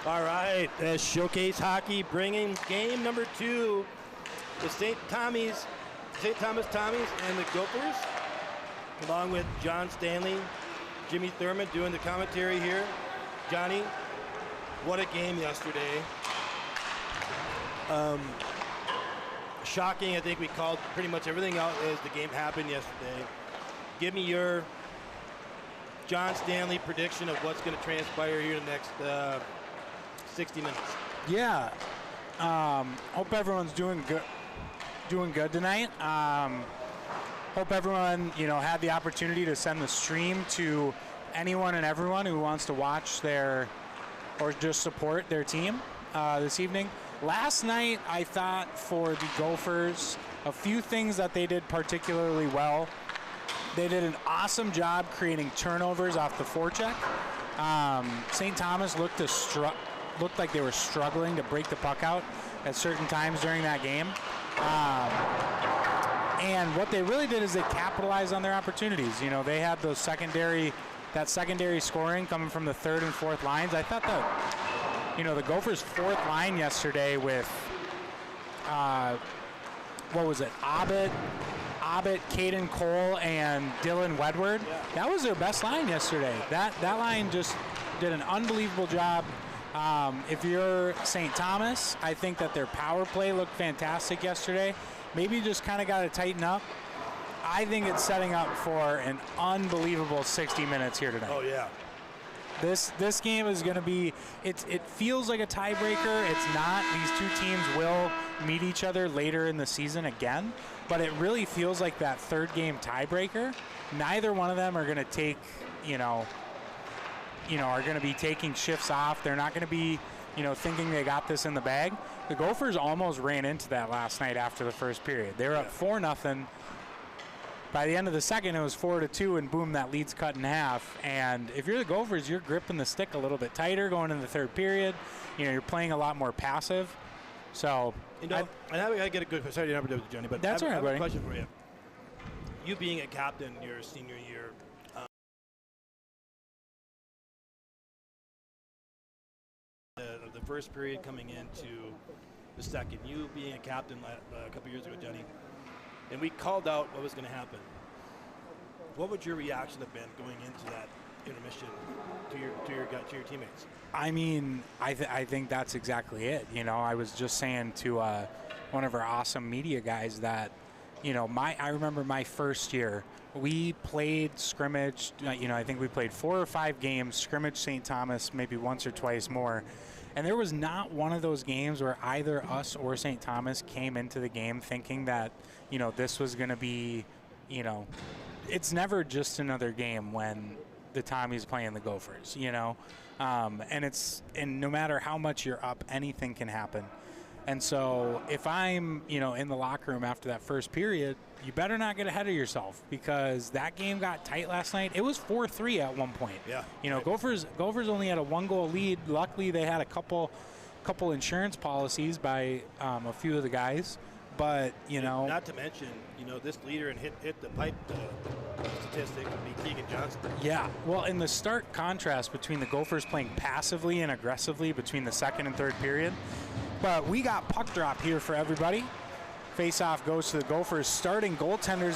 All right, Showcase Hockey bringing game number 2, the St. Thomas Tommies and the Gophers, along with John Stanley, Jimmy Thurman doing the commentary here. Johnny, what a game yesterday. Shocking, I think we called pretty much everything out as the game happened yesterday. Give me your John Stanley prediction of what's going to transpire here in the next 60 minutes. Yeah. Hope everyone's doing good tonight. Hope everyone, had the opportunity to send the stream to anyone and everyone who wants to watch or just support their team this evening. Last night, I thought for the Gophers, a few things that they did particularly well. They did an awesome job creating turnovers off the forecheck. St. Thomas looked like they were struggling to break the puck out at certain times during that game. And what they really did is they capitalized on their opportunities. They had that secondary scoring coming from the third and fourth lines. I thought that, the Gophers' fourth line yesterday with, Abbott, Caden Cole, and Dylan Wedward. Yeah. That was their best line yesterday. That line just did an unbelievable job. If you're St. Thomas, I think that their power play looked fantastic yesterday. Maybe just kind of got to tighten up. I think it's setting up for an unbelievable 60 minutes here tonight. Oh, yeah. This game is going to be, it feels like a tiebreaker. It's not. These two teams will meet each other later in the season again, but it really feels like that third game tiebreaker. Neither one of them are going to take, are going to be taking shifts off. They're not going to be, thinking they got this in the bag. The Gophers almost ran into that last night after the first period. They were up 4-0. By the end of the second, it was 4-2, and boom, that lead's cut in half. And if you're the Gophers, you're gripping the stick a little bit tighter going into the third period. You're playing a lot more passive. So, I gotta get a good. Sorry to interrupt, Johnny, but that's all right, I have buddy. a question for you. You being a captain your senior year, the first period coming into the second, you being a captain a couple years ago, Johnny, and we called out what was going to happen. What would your reaction have been going into that intermission to your teammates? I mean, I think that's exactly it. I was just saying to one of our awesome media guys that, I remember my first year, we played scrimmage. I think we played 4 or 5 games, scrimmage St. Thomas, maybe once or twice more. And there was not one of those games where either us or St. Thomas came into the game thinking that, this was going to be, it's never just another game when the Tommies playing the Gophers, and no matter how much you're up, anything can happen. And so if I'm, in the locker room after that first period, you better not get ahead of yourself because that game got tight last night. It was 4-3 at one point. Yeah. Gophers only had a 1-goal lead. Luckily, they had a couple insurance policies by a few of the guys. But, Not to mention, this leader and hit the pipe statistic would be Keegan Johnson. Yeah. Well, in the stark contrast between the Gophers playing passively and aggressively between the second and third period. But we got puck drop here for everybody. Face-off goes to the Gophers. Starting goaltenders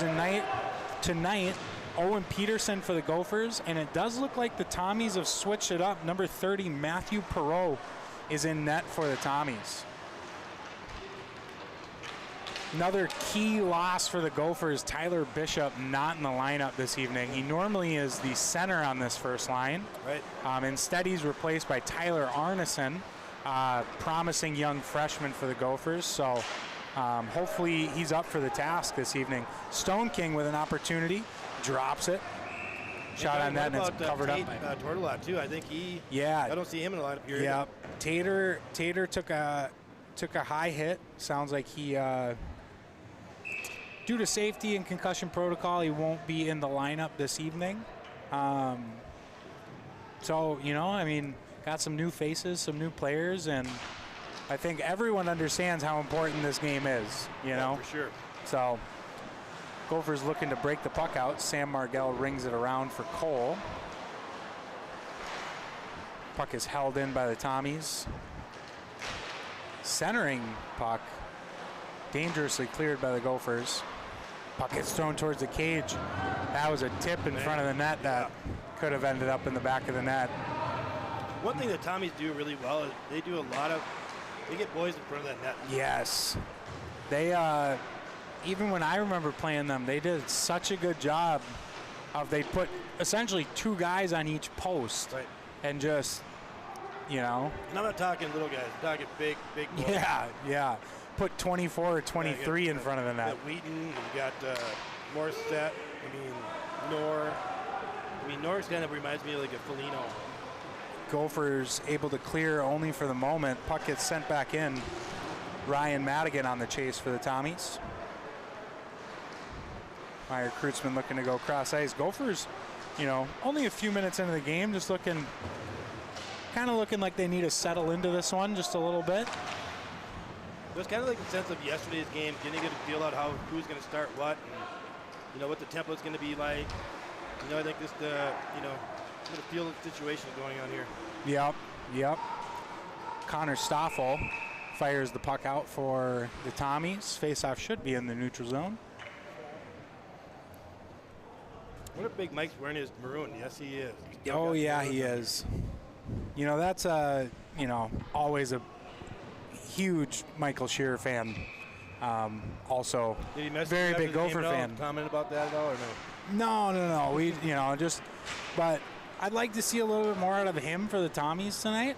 tonight, Owen Peterson for the Gophers. And it does look like the Tommies have switched it up. Number 30, Matthew Perreault, is in net for the Tommies. Another key loss for the Gophers, Tyler Bishop not in the lineup this evening. He normally is the center on this first line. Right. Instead, he's replaced by Tyler Arneson, promising young freshman for the Gophers. So hopefully he's up for the task this evening. Stone King with an opportunity, drops it. Shot on net and it's covered up. Tortolot too. I think he. Yeah. I don't see him in the lineup here. Yeah. Tater took a high hit. Sounds like he. Due to safety and concussion protocol, he won't be in the lineup this evening. So, got some new faces, some new players, and I think everyone understands how important this game is, Yeah, for sure. So, Gophers looking to break the puck out. Sam Margell rings it around for Cole. Puck is held in by the Tommies. Centering puck. Dangerously cleared by the Gophers. Puck gets thrown towards the cage. That was a tip in front of the net that could have ended up in the back of the net. One thing that Tommies do really well is they do a lot of, they get boys in front of that net. Yes. They, even when I remember playing them, they did such a good job of, they put essentially 2 guys on each post. Right. And just, you know. And I'm not talking little guys, I'm talking big boys. Yeah. Put 24 or 23 in front of the net. You got Wheaton, you got Morissette, Norris kind of reminds me of like a Foligno. Gophers able to clear only for the moment. Puck gets sent back in. Ryan Madigan on the chase for the Tommies. Meyer Kreutzmann looking to go cross ice. Gophers, you know, only a few minutes into the game, just looking like they need to settle into this one just a little bit. It was kind of like the sense of yesterday's game, getting a feel out who's going to start what, and you know what the tempo's going to be like. You know, I think just the feel of the situation going on here. Yep. Connor Stoffel fires the puck out for the Tommies. Faceoff should be in the neutral zone. What if Big Mike's wearing his maroon? Yes, he is. Oh yeah, he is. You know, that's always a huge Michael Shearer fan. Also, very big Gopher fan. Comment about that at all or no? No. We, but I'd like to see a little bit more out of him for the Tommies tonight.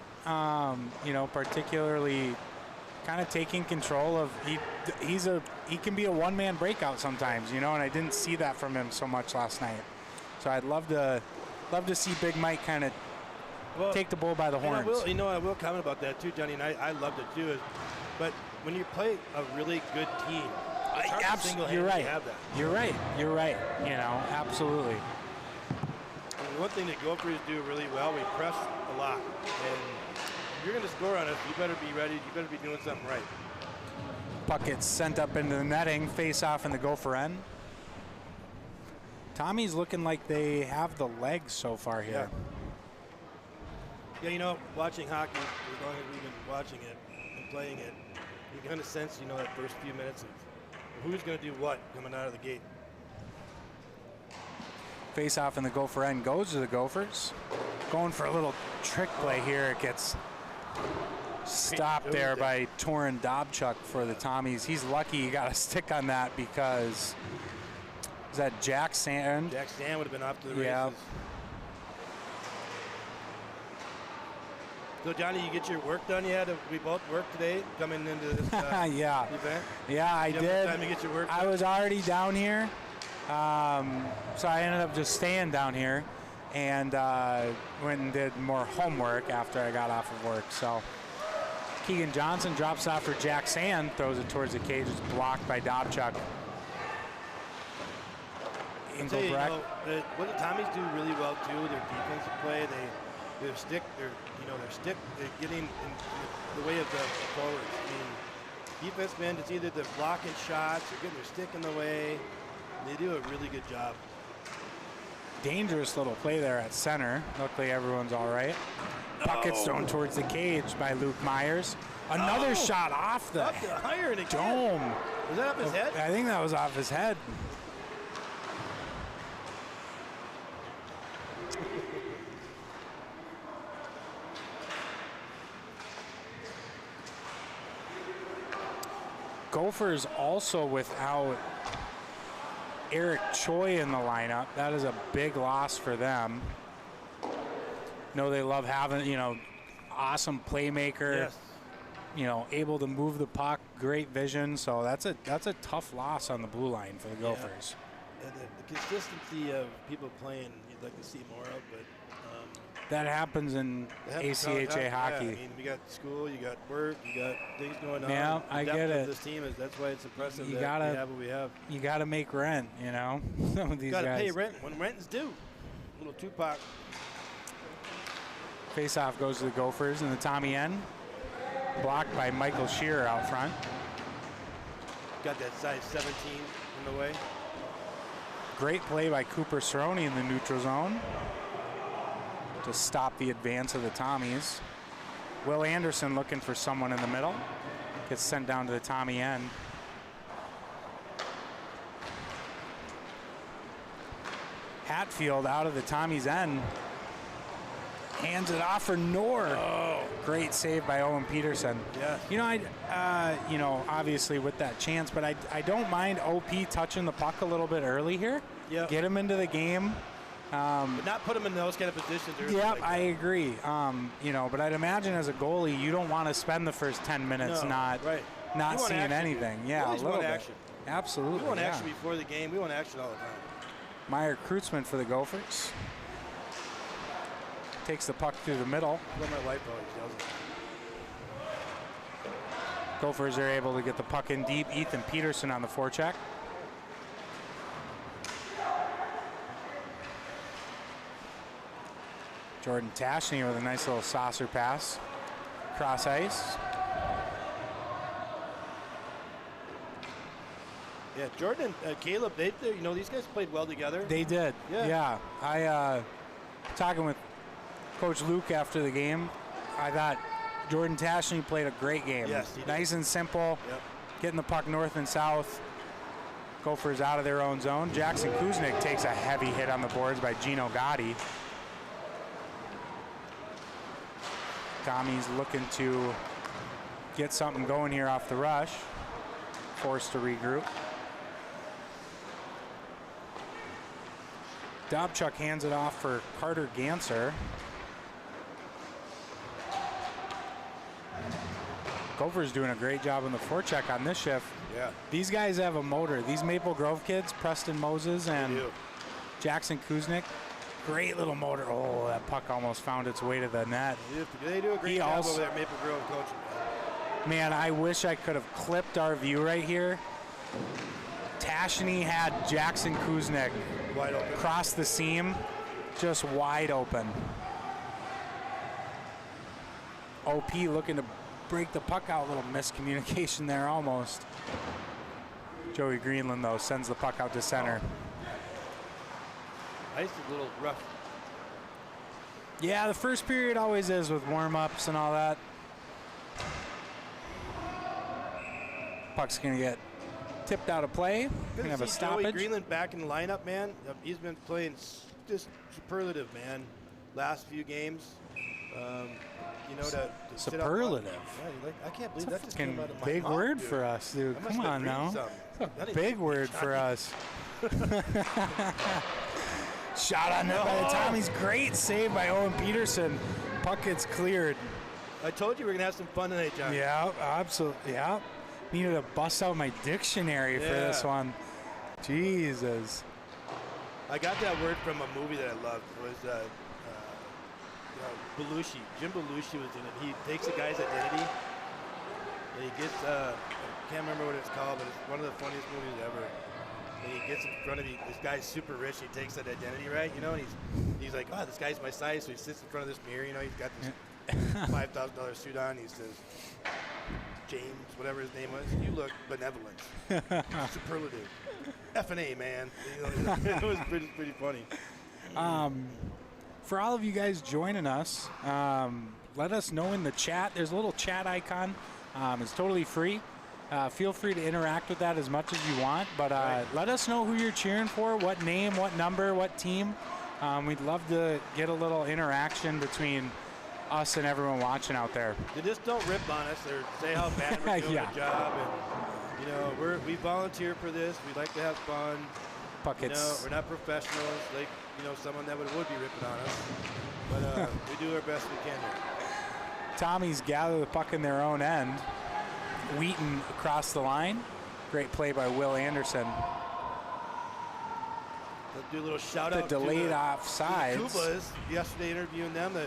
Particularly kind of taking control of, he can be a one-man breakout sometimes, and I didn't see that from him so much last night. So I'd love to see Big Mike kind of take the bull by the horns. I will comment about that too, Johnny, and I loved it too. But when you play a really good team, you're right. Have that. You're right. Absolutely. And one thing that Gophers do really well, we press a lot. And if you're going to score on us, you better be ready. You better be doing something right. Puck gets sent up into the netting, face off in the Gopher end. Tommy's looking like they have the legs so far here. Yeah, watching hockey, as long as we've been watching it and playing it, you kind of sense, that first few minutes of who's going to do what coming out of the gate. Face off in the Gopher end goes to the Gophers. Going for a little trick play here. It gets stopped there by Torin Dobchuk for the Tommies. He's lucky he got a stick on that because is that Jack Sand? Jack Sand would have been off to the races. Yeah. So, Johnny, you get your work done yet? We both worked today coming into this event? Yeah, I did. Time to get your work done? I was already down here, so I ended up just staying down here and went and did more homework after I got off of work. So Keegan Johnson drops off for Jack Sand, throws it towards the cage. It's blocked by Dobchuk. What the Tommies do really well too, their defensive play, they're getting in the way of the forwards. Defense men, it's either the blocking shots or getting their stick in the way. They do a really good job. Dangerous little play there at center. Luckily, everyone's all right. Puck gets thrown towards the cage by Luke Myers. Another shot off the dome. Was that off his head? I think that was off his head. Gophers also without Eric Choi in the lineup. That is a big loss for them. They love having, awesome playmaker. Yes. Able to move the puck, great vision. So that's a tough loss on the blue line for the Gophers. And the consistency of people playing, you'd like to see more of, but that happens in ACHA hockey. Yeah, you got school, you got work, you got things going on. Yeah, I get it. This team that's why it's impressive we have what we have. You got to make rent, Some of these guys. Got to pay rent when rent is due. Little Tupac. Face-off goes to the Gophers in the Tommy end. Blocked by Michael Shearer out front. Got that size 17 in the way. Great play by Cooper Cerrone in the neutral zone. to stop the advance of the Tommies. Will Anderson looking for someone in the middle. Gets sent down to the Tommy end. Hatfield out of the Tommy's end. Hands it off for Knorr. Oh. Great save by Owen Peterson. Yes. You know, obviously with that chance, but I don't mind OP touching the puck a little bit early here. Yep. Get him into the game. But not put him in those kind of positions. Yeah, I agree. You know, but I'd imagine as a goalie, you don't want to spend the first 10 minutes not seeing anything. Yeah, a little bit. Action. Absolutely. We want action before the game. We want action all the time. Meyer Kreutzmann for the Gophers. Takes the puck through the middle. What my wife always does it. Gophers are able to get the puck in deep. Ethan Peterson on the forecheck. Jordan Tashney with a nice little saucer pass. Cross ice. Yeah, Jordan and Caleb, you know, these guys played well together. They did. Yeah. I talking with Coach Luke after the game, I thought Jordan Tashney played a great game. Yes, he did. Nice and simple. Yep. Getting the puck north and south. Gophers out of their own zone. Jackson Kuznick takes a heavy hit on the boards by Gino Gotti. Tommy's looking to get something going here off the rush. Forced to regroup. Dobchuk hands it off for Carter Ganser. Gophers doing a great job on the forecheck on this shift. Yeah. These guys have a motor. These Maple Grove kids, Preston Moses and Jackson Kuznick, great little motor. Oh, that puck almost found its way to the net. They do a great job over there at Maple Grove coaching. Man, I wish I could have clipped our view right here. Tashney had Jackson Kuznick wide open. Across the seam, just wide open. OP looking to break the puck out. A little miscommunication there almost. Joey Greenland, though, sends the puck out to center. Ice is a little rough. Yeah, the first period always is with warm-ups and all that. Puck's going to get tipped out of play. Going to have a stoppage. Joey Greenland back in the lineup, man. He's been playing just superlative, man. Last few games. You know, to superlative. Yeah, I can't believe that just came out of my big mouth, word dude. for us, dude. Come on now. That's a big word for us. Shot on net by the Tommies. Great save by Owen Peterson. Puck gets cleared. I told you we're going to have some fun tonight, John. Yeah, absolutely. Yeah. Needed to bust out my dictionary for this one. Jesus. I got that word from a movie that I loved. It was Belushi. Jim Belushi was in it. He takes a guy's identity and he gets, I can't remember what it's called, but it's one of the funniest movies ever. And he gets in front of this guy's super rich. He takes that identity, right? You know, and he's like, oh, this guy's my size. So he sits in front of this mirror. You know, he's got this $5,000 suit on. He says, James, whatever his name was, you look benevolent. Superlative. F&A, man. You know, it was pretty funny. For all of you guys joining us, let us know in the chat. There's a little chat icon. It's totally free. Feel free to interact with that as much as you want, but let us know who you're cheering for, what name, what number, what team. We'd love to get a little interaction between us and everyone watching out there. They just don't rip on us or say how bad we're doing a job. And, you know, we volunteer for this. We like to have fun. Buckets. You know, we're not professionals like, you know, someone that would be ripping on us. But we do our best we can here. Tommies gather the puck in their own end. Wheaton across the line. Great play by Will Anderson. Let's do a little shout out the delayed to offsides. the Kubas yesterday interviewing them. Big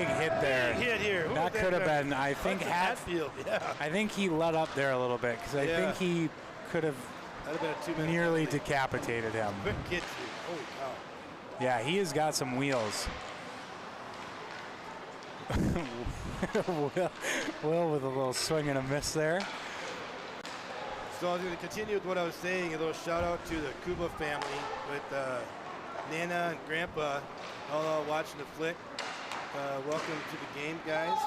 hit there. Big hit here. That could have been, I think, Hatfield. Yeah. I think he let up there a little bit because I think he could have nearly decapitated him. Quick kid, holy cow. Yeah, he has got some wheels. Will with a little swing and a miss there. So I was going to continue with what I was saying. A little shout out to the Kuba family with Nana and Grandpa all watching the flick. Welcome to the game, guys.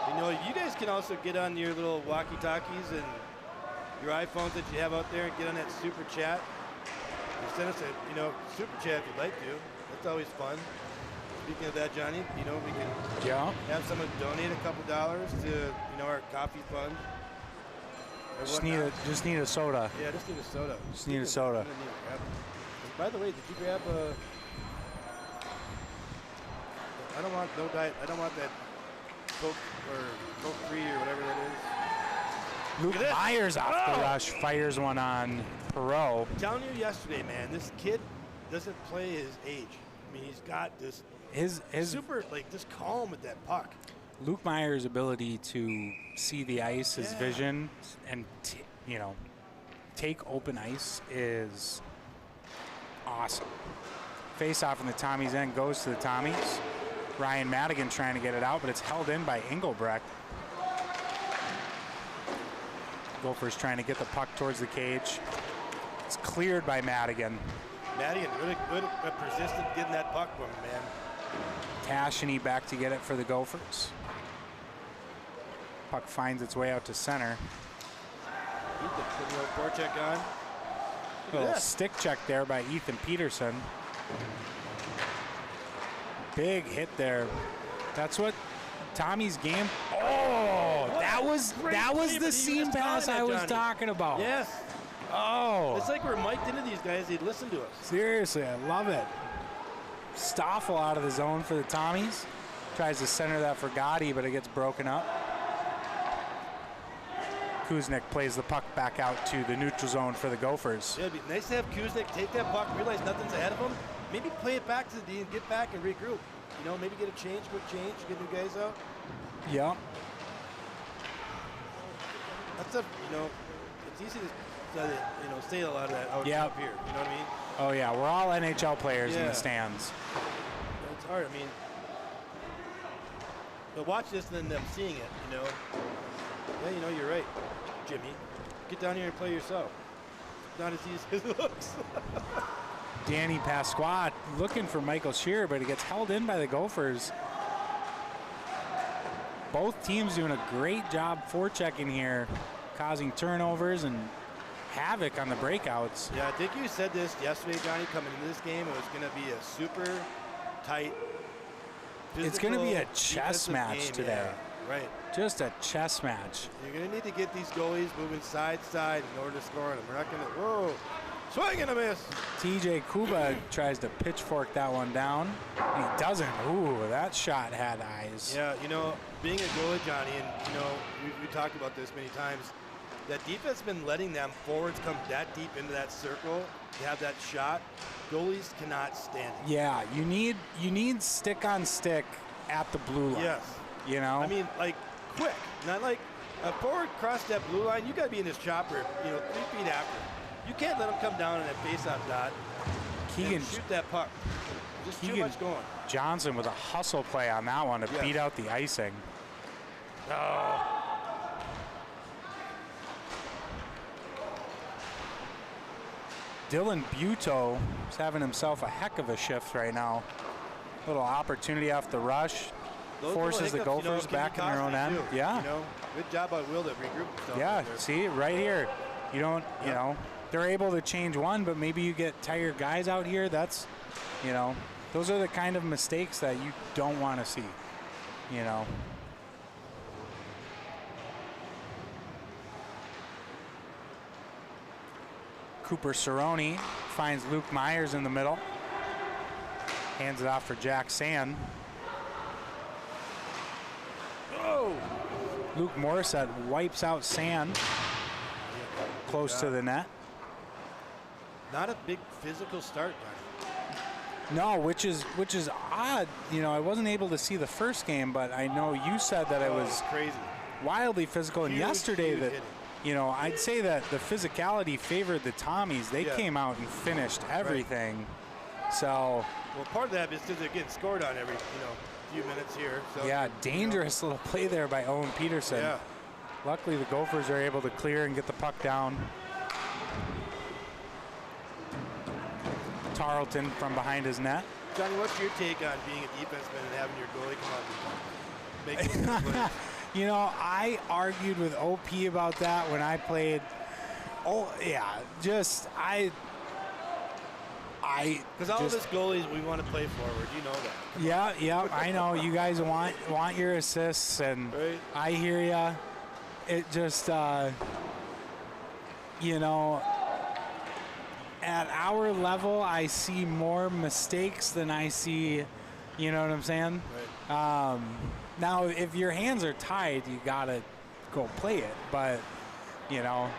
You know, you guys can also get on your little walkie-talkies and your iPhones that you have out there and get on that super chat. And send us a, super chat if you'd like to. That's always fun. Speaking of that, Johnny, we can have someone donate a couple dollars to, our coffee fund. Just need a soda. Yeah, just need a soda. Just need a soda. By the way, did you grab a? I don't want no diet. I don't want that Coke or Coke free or whatever that is. Luke Myers off the rush, fires one on Perot. I'm telling you yesterday, man, this kid doesn't play his age. I mean, he's got this his super just calm with that puck. Luke Myers' ability to see the ice, his vision, and take open ice is awesome. Face off in the Tommies end goes to the Tommies. Ryan Madigan trying to get it out, but it's held in by Engelbrecht. Gophers trying to get the puck towards the cage. It's cleared by Madigan. Madigan really good at persistent getting that puck from him, man. Tasheny back to get it for the Gophers. Puck finds its way out to center. Put the little forecheck on. A little stick check there by Ethan Peterson. Big hit there. That's what Tommy's game. Oh, that was the seam pass I was talking about. Yes. Oh. It's like we're mic'd into these guys. They'd listen to us. Seriously, I love it. Stoffel out of the zone for the Tommies. Tries to center that for Gotti, but it gets broken up. Kuznick plays the puck back out to the neutral zone for the Gophers. Yeah, it'd be nice to have Kuznick take that puck, realize nothing's ahead of him, maybe play it back to the D and get back and regroup. Maybe get a quick change, get new guys out. Yeah. That's it's easy to say a lot of that out here. You know what I mean? Oh yeah, we're all NHL players in the stands. It's hard. I mean, but watch this and then them seeing it. Yeah, you're right, Jimmy. Get down here and play yourself. Not as easy as it looks. Danny Pasquat looking for Michael Shearer, but he gets held in by the Gophers. Both teams doing a great job forechecking here, causing turnovers and havoc on the breakouts. Yeah, I think you said this yesterday, Johnny, coming into this game. It was going to be a super tight, it's going to be a chess match today. Yeah, right. Just a chess match. You're going to need to get these goalies moving side to side in order to score on them. We're not going to, whoa, swing and a miss. TJ Kuba tries to pitchfork that one down. He doesn't. Ooh, that shot had eyes. Yeah, being a goalie, Johnny, and, we talked about this many times, that defense has been letting them forwards come that deep into that circle to have that shot. Goalies cannot stand it. Yeah, you need stick on stick at the blue line. Yes. I mean, like, quick. Not like a forward cross that blue line, you got to be in this chopper, 3 feet after. You can't let him come down in that face-off dot and shoot that puck. Just too much going. Johnson with a hustle play on that one to beat out the icing. Oh. Dylan Buto is having himself a heck of a shift right now. Little opportunity off the rush. Forces the Gophers back in their own end. Yeah. Good job by Will to regroup. Yeah, see, right here. You don't, they're able to change one, but maybe you get tired guys out here. That's, those are the kind of mistakes that you don't want to see, Cooper Cerrone finds Luke Myers in the middle. Hands it off for Jack Sand. Oh! Luke Morissette wipes out Sand close to the net. Not a big physical start, Johnny. No, which is odd. I wasn't able to see the first game, but I know you said that it was crazy, wildly physical. And yesterday, that I'd say that the physicality favored the Tommies. They came out and finished everything. Right. So. Well, part of that is because they're getting scored on every few minutes here. So, yeah, dangerous little play there by Owen Peterson. Yeah. Luckily, the Gophers are able to clear and get the puck down. Tarleton from behind his net. Johnny, what's your take on being a defenseman and having your goalie come out and make those plays? You know, I argued with OP about that when I played. Oh, yeah, just because all of us goalies, we want to play forward. You know that. Yeah, I know. You guys want your assists, and right. I hear ya. It just, you know, at our level, I see more mistakes than I see, you know what I'm saying? Right. Now, if your hands are tied, you gotta go play it. But, you know,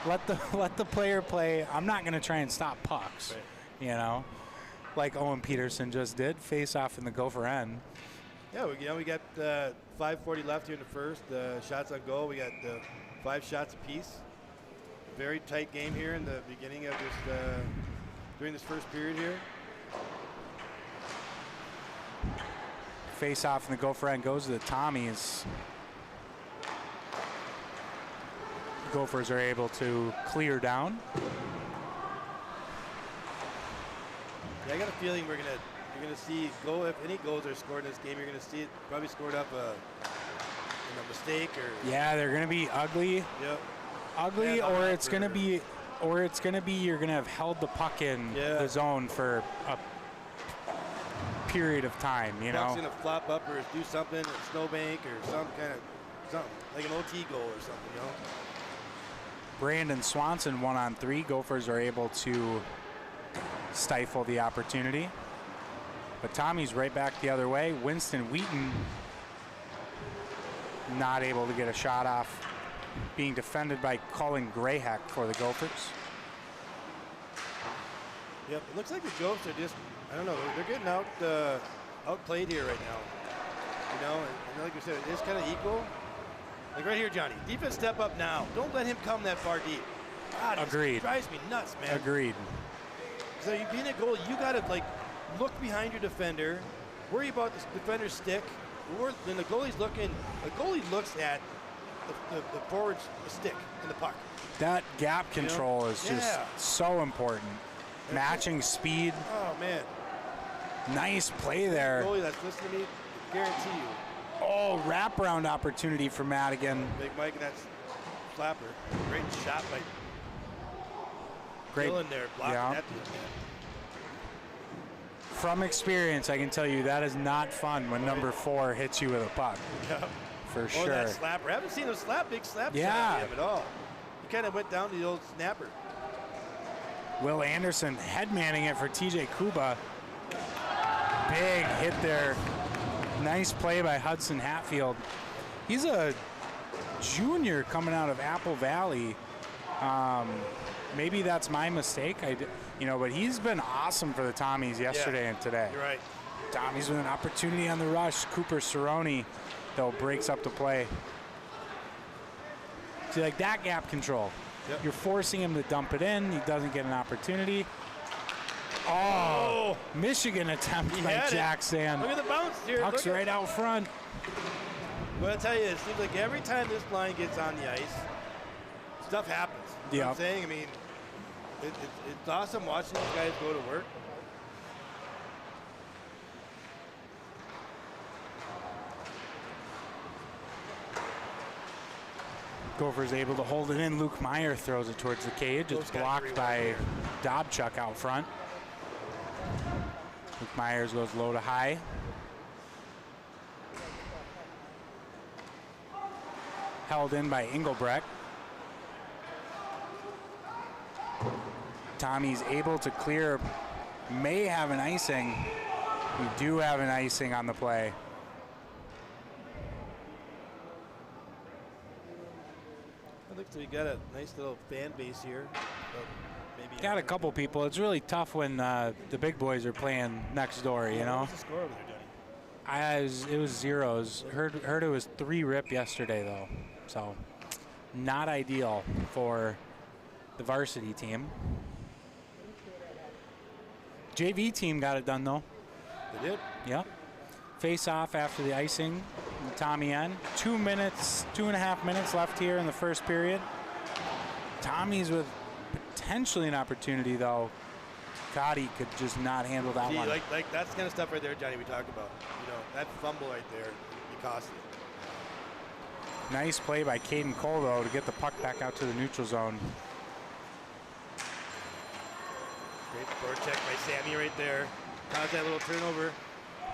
let the player play. I'm not gonna try and stop pucks. Right. You know, like Owen Peterson just did, face off in the Gopher end. Yeah, we got 5:40 left here in the first. Shots on goal, we got 5 shots apiece. Very tight game here in the beginning of this, during this first period here. Face off in the Gopher end goes to the Tommies. Gophers are able to clear down. Yeah, I got a feeling you're gonna see if any goals are scored in this game, you're gonna see it probably scored up a mistake or. Yeah, they're gonna be ugly. Yep. Ugly, or it's gonna be you're gonna have held the puck in the zone for a period of time. You know. Puck's gonna flop up or do something, a snowbank or something like an OT goal or something. You know. Brandon Swanson 1-on-3. Gophers are able to stifle the opportunity. But Tommy's right back the other way. Winston Wheaton not able to get a shot off, being defended by Colin Grayheck for the Gophers. Yep, it looks like the Gophers are just, I don't know, they're getting outplayed here right now. You know, and like you said, it is kind of equal. Like right here, Johnny, defense step up now. Don't let him come that far deep. God, Agreed. It drives me nuts, man. Agreed. So you being a goalie, you got to like look behind your defender, worry about the defender's stick. Then the goalie's looking. The goalie looks at the forward's stick in the puck. That gap control is just so important. Matching speed. Oh man. Nice play there. The goalie that's listening to me, I guarantee you. Oh, wraparound opportunity for Madigan. Big Mike and that slapper. Great shot by. Great. In there, blocking that dude, man. From experience, I can tell you that is not fun when number 4 hits you with a puck. Yeah. For sure. That slapper. I haven't seen him big slap shot him at all. He kind of went down to the old snapper. Will Anderson headmanning it for TJ Kuba. Big hit there. Nice play by Hudson Hatfield. He's a junior coming out of Apple Valley. Maybe that's my mistake. But he's been awesome for the Tommies yesterday and today. You're right. Tommies with an opportunity on the rush. Cooper Cerrone, though, breaks up the play. See, like that gap control. Yep. You're forcing him to dump it in. He doesn't get an opportunity. Oh, Michigan attempt by Jack Sand. Look at the bounce here. Puck's right out front. But I tell you, it seems like every time this line gets on the ice, stuff happens. You know what I'm saying? I mean, it's awesome watching these guys go to work. Gophers able to hold it in. Luke Meyer throws it towards the cage. It's blocked by Dobchuk out front. Luke Myers goes low to high. Held in by Engelbrecht. Tommy's able to clear. May have an icing. We do have an icing on the play. Looks like we got a nice little fan base here. Maybe Got a couple people. It's really tough when the big boys are playing next door, you know? What's the score over there, Johnny? It was zeros. Heard it was 3 rip yesterday, though. So, not ideal for the varsity team. JV team got it done, though. They did? Yep. Face off after the icing. Tommy N. 2.5 minutes left here in the first period. Tommy's with potentially an opportunity, though, Gotti could just not handle that one. Like that's the kind of stuff right there, Johnny, we talk about. You know, that fumble right there, be costly. Nice play by Caden Cole, though, to get the puck back out to the neutral zone. Great board check by Sammy right there. Caused that little turnover.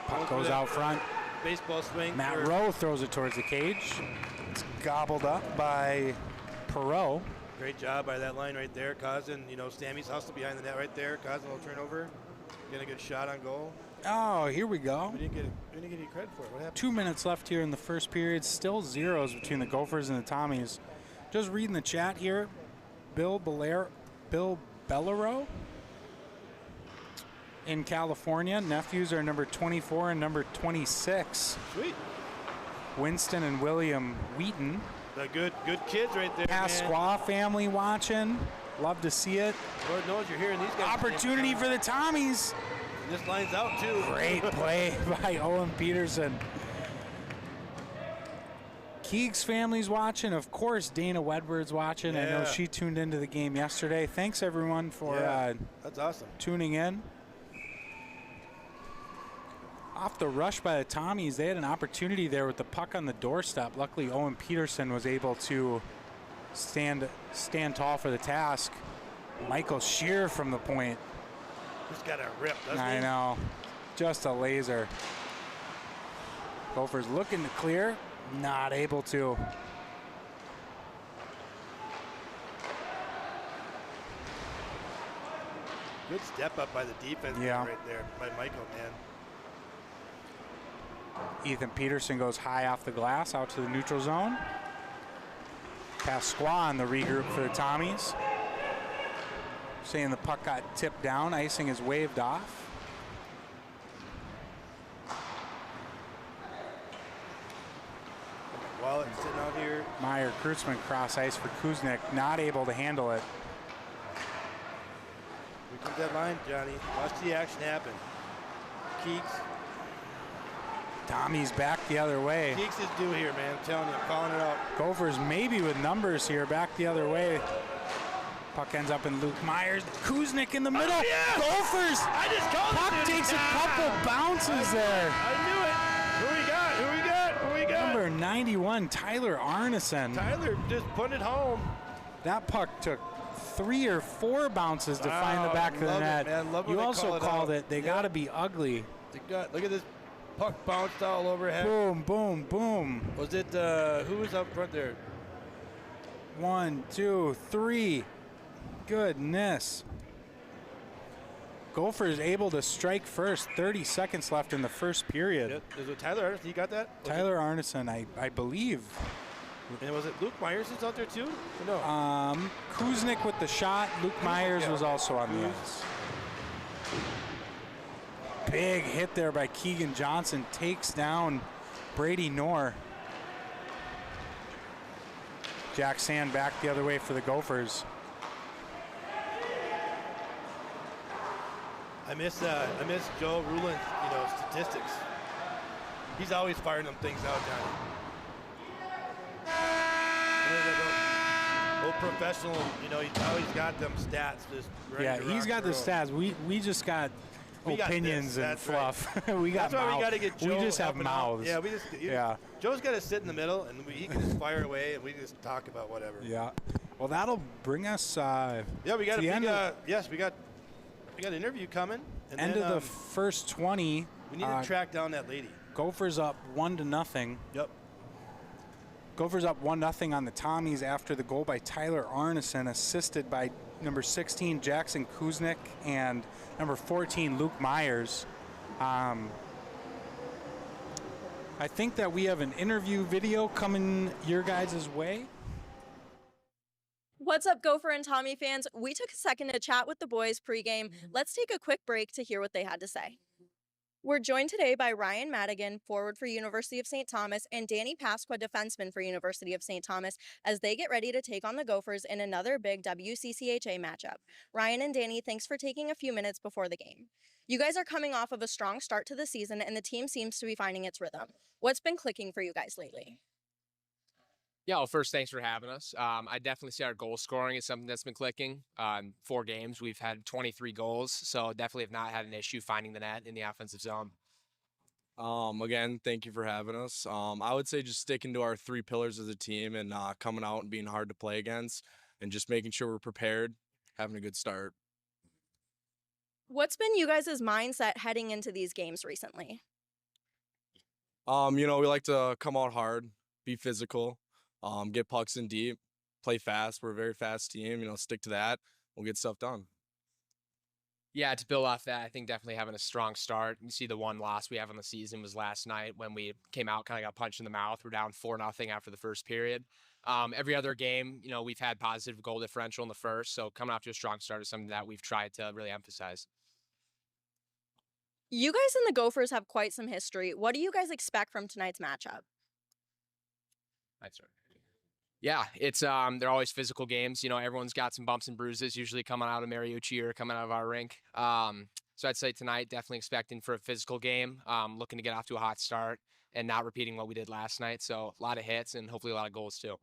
Puck goes out front. Baseball swing. Matt Rowe throws it towards the cage. It's gobbled up by Perot. Great job by that line right there, causing, you know, Sammy's hustle behind the net right there, causing a little turnover. Getting a good shot on goal. Oh, here we go. We didn't get any credit for it. What happened? 2 minutes left here in the first period. Still zeros between the Gophers and the Tommies. Just reading the chat here. Bill Bellero in California. Nephews are number 24 and number 26. Sweet. Winston and William Wheaton. The good kids right there. Pasqua family watching. Love to see it. Lord knows you're hearing these guys. Opportunity for the Tommies. And this line's out too. Great play by Owen Peterson. Keegs family's watching. Of course, Dana Wedward's watching. Yeah. I know she tuned into the game yesterday. Thanks, everyone, for that's awesome. tuning in. Off the rush by the Tommies, they had an opportunity there with the puck on the doorstep. Luckily, Owen Peterson was able to stand tall for the task. Michael Shear from the point. He's got a rip, doesn't he? I know. Just a laser. Gophers looking to clear. Not able to. Good step up by the defense right there by Michael, man. Ethan Peterson goes high off the glass out to the neutral zone. Pasqua on the regroup for the Tommies. Saying the puck got tipped down, icing is waved off. Wallet sitting out here. Meyer Kreutzmann cross ice for Kuznick, not able to handle it. We took that line, Johnny. Watch the action happen. Keeks. Tommy's back the other way. Keeks is due here, man. I'm telling you, I'm calling it out. Gophers maybe with numbers here, back the other way. Puck ends up in Luke Myers. Kuznick in the middle. Yeah. Gophers. I just called it. Puck takes a couple bounces there. I knew it. Who we got? Who we got? Who we got? Number 91, Tyler Arneson. Tyler just putting it home. That puck took 3 or 4 bounces to find the back of the net. You also called it. They got to be ugly. Look at this. Puck bounced all over. Boom, boom, boom. Was it, who was up front there? 1, 2, 3. Goodness. Gophers able to strike first. 30 seconds left in the first period. Yep. Was it Tyler Arneson? You got that? Tyler Arneson, I believe. And was it Luke Myers who's out there too? Or no. Kuznick with the shot. Luke Myers was also on the ice. Big hit there by Keegan Johnson. Takes down Brady Knorr. Jack Sand back the other way for the Gophers. I miss Joe Rulin's, statistics. He's always firing them things out, Johnny. Old professional, he's always got them stats. Just ready to he's got the stats. We just got opinions and fluff. Right. We got That's why we got to get Joe. We just have mouths. Yeah, Joe's got to sit in the middle, and he can just fire away, and we just talk about whatever. Yeah. Well, that'll bring us. We got we got an interview coming. And end then, of the first 20. We need to track down that lady. Gophers up 1-0. Yep. Gophers up 1-0 on the Tommies after the goal by Tyler Arneson, assisted by number 16 Jackson Kuznick and number 14 Luke Myers. I think that we have an interview video coming your guys' way. What's up, Gopher and Tommy fans? We took a second to chat with the boys pregame. Let's take a quick break to hear what they had to say. We're joined today by Ryan Madigan, forward for University of St. Thomas, and Danny Pasqua, defenseman for University of St. Thomas, as they get ready to take on the Gophers in another big WCCHA matchup. Ryan and Danny, thanks for taking a few minutes before the game. You guys are coming off of a strong start to the season, and the team seems to be finding its rhythm. What's been clicking for you guys lately? Yeah, well, first, thanks for having us. I definitely see our goal scoring is something that's been clicking. 4 games, we've had 23 goals, so definitely have not had an issue finding the net in the offensive zone. Again, thank you for having us. I would say just sticking to our 3 pillars as a team and coming out and being hard to play against and just making sure we're prepared, having a good start. What's been you guys' mindset heading into these games recently? We like to come out hard, be physical, get pucks in deep, play fast. We're a very fast team. Stick to that. We'll get stuff done. Yeah, to build off that, I think definitely having a strong start. You see the one loss we have on the season was last night when we came out, kind of got punched in the mouth. We're down 4-0 after the first period. Every other game, we've had positive goal differential in the first, so coming off to a strong start is something that we've tried to really emphasize. You guys and the Gophers have quite some history. What do you guys expect from tonight's matchup? Yeah, it's they're always physical games. Everyone's got some bumps and bruises, usually coming out of Mariucci or coming out of our rink. So I'd say tonight, definitely expecting for a physical game, looking to get off to a hot start and not repeating what we did last night. So a lot of hits and hopefully a lot of goals too.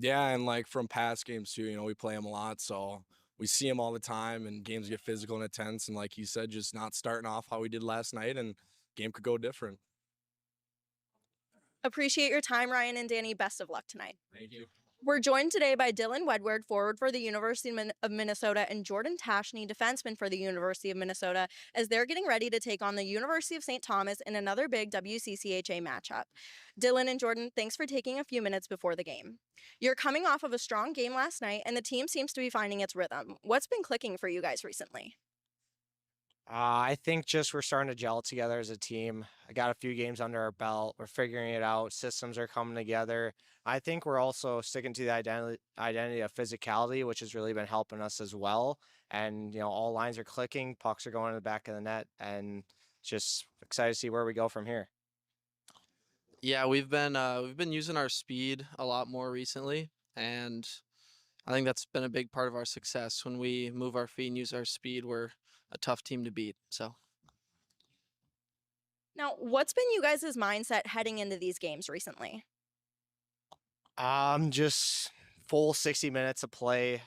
Yeah, and like from past games too, we play them a lot, so we see them all the time, and games get physical and intense. And like you said, just not starting off how we did last night, and game could go different. Appreciate your time, Ryan and Danny. Best of luck tonight. Thank you. We're joined today by Dylan Wedward, forward for the University of Minnesota, and Jordan Tashney, defenseman for the University of Minnesota, as they're getting ready to take on the University of St. Thomas in another big WCCHA matchup. Dylan and Jordan, thanks for taking a few minutes before the game. You're coming off of a strong game last night, and the team seems to be finding its rhythm. What's been clicking for you guys recently? I think just we're starting to gel together as a team. I got a few games under our belt. We're figuring it out. Systems are coming together. I think we're also sticking to the identity of physicality, which has really been helping us as well. And, all lines are clicking, pucks are going to the back of the net, and just excited to see where we go from here. Yeah, we've been using our speed a lot more recently, and I think that's been a big part of our success. When we move our feet and use our speed, we're a tough team to beat. So now, what's been you guys' mindset heading into these games recently? Just full 60 minutes of play,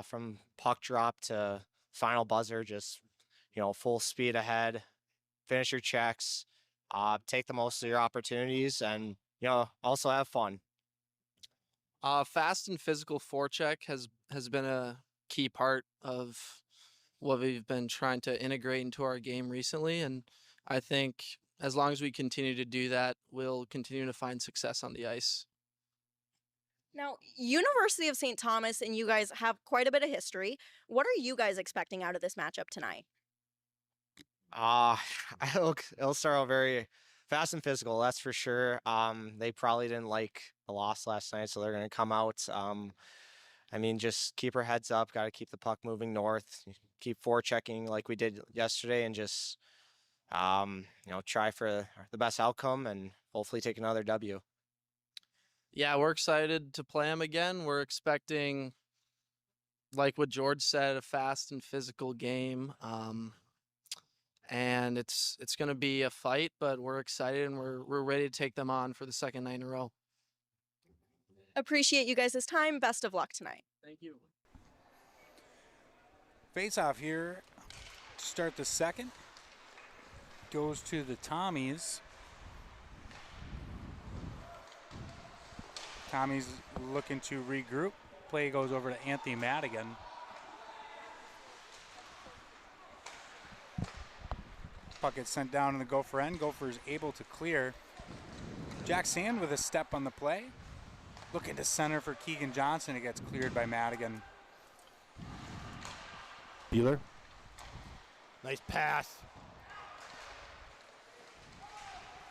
from puck drop to final buzzer, just, full speed ahead, finish your checks, take the most of your opportunities, and, also have fun. fast and physical forecheck has been a key part of what we've been trying to integrate into our game recently, and I think as long as we continue to do that, we'll continue to find success on the ice. Now, University of St. Thomas and you guys have quite a bit of history. What are you guys expecting out of this matchup tonight? It'll start out very fast and physical, that's for sure. They probably didn't like the loss last night, so they're going to come out. Just keep our heads up. Got to keep the puck moving north. Keep forechecking like we did yesterday, and just try for the best outcome and hopefully take another W. Yeah, we're excited to play them again. We're expecting, like what George said, a fast and physical game. And it's going to be a fight, but we're excited and we're ready to take them on for the second night in a row. Appreciate you guys' time. Best of luck tonight. Thank you. Face off here to start the second. Goes to the Tommies. Tommies looking to regroup. Play goes over to Anthony Madigan. Puck gets sent down in the Gopher end. Gophers able to clear. Jack Sand with a step on the play. Looking to center for Keegan Johnson. It gets cleared by Madigan. Beeler. Nice pass.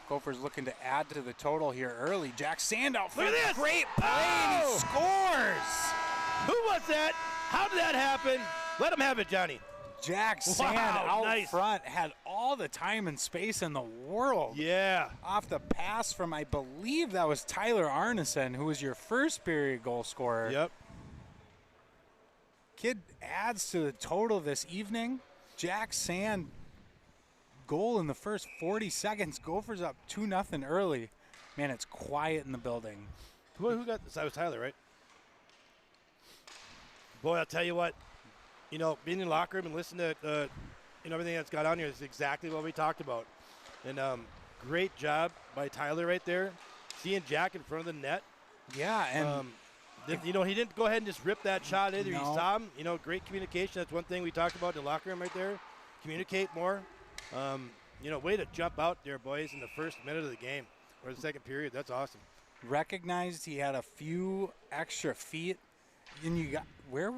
Gophers looking to add to the total here early. Jack Sandow. Look at this. Great play. And he scores. Who was that? How did that happen? Let him have it, Johnny. Jack Sand out nice. front had all the time and space in the world. Yeah. Off the pass from, I believe that was Tyler Arneson, who was your first period goal scorer. Yep. Kid adds to the total this evening. Jack Sand goal in the first 40 seconds. Gophers up 2-0 early. Man, it's quiet in the building. Who got this? That was Tyler, right? Boy, I'll tell you what. You know, being in the locker room and listening to everything that's got on here is exactly what we talked about. And great job by Tyler right there. Seeing Jack in front of the net. Yeah, and he didn't go ahead and just rip that shot either. No. He saw him. You know, great communication. That's one thing we talked about in the locker room right there. Communicate more. Way to jump out there, boys, in the first minute of the game or the second period. That's awesome. recognized he had a few extra feet. And you got where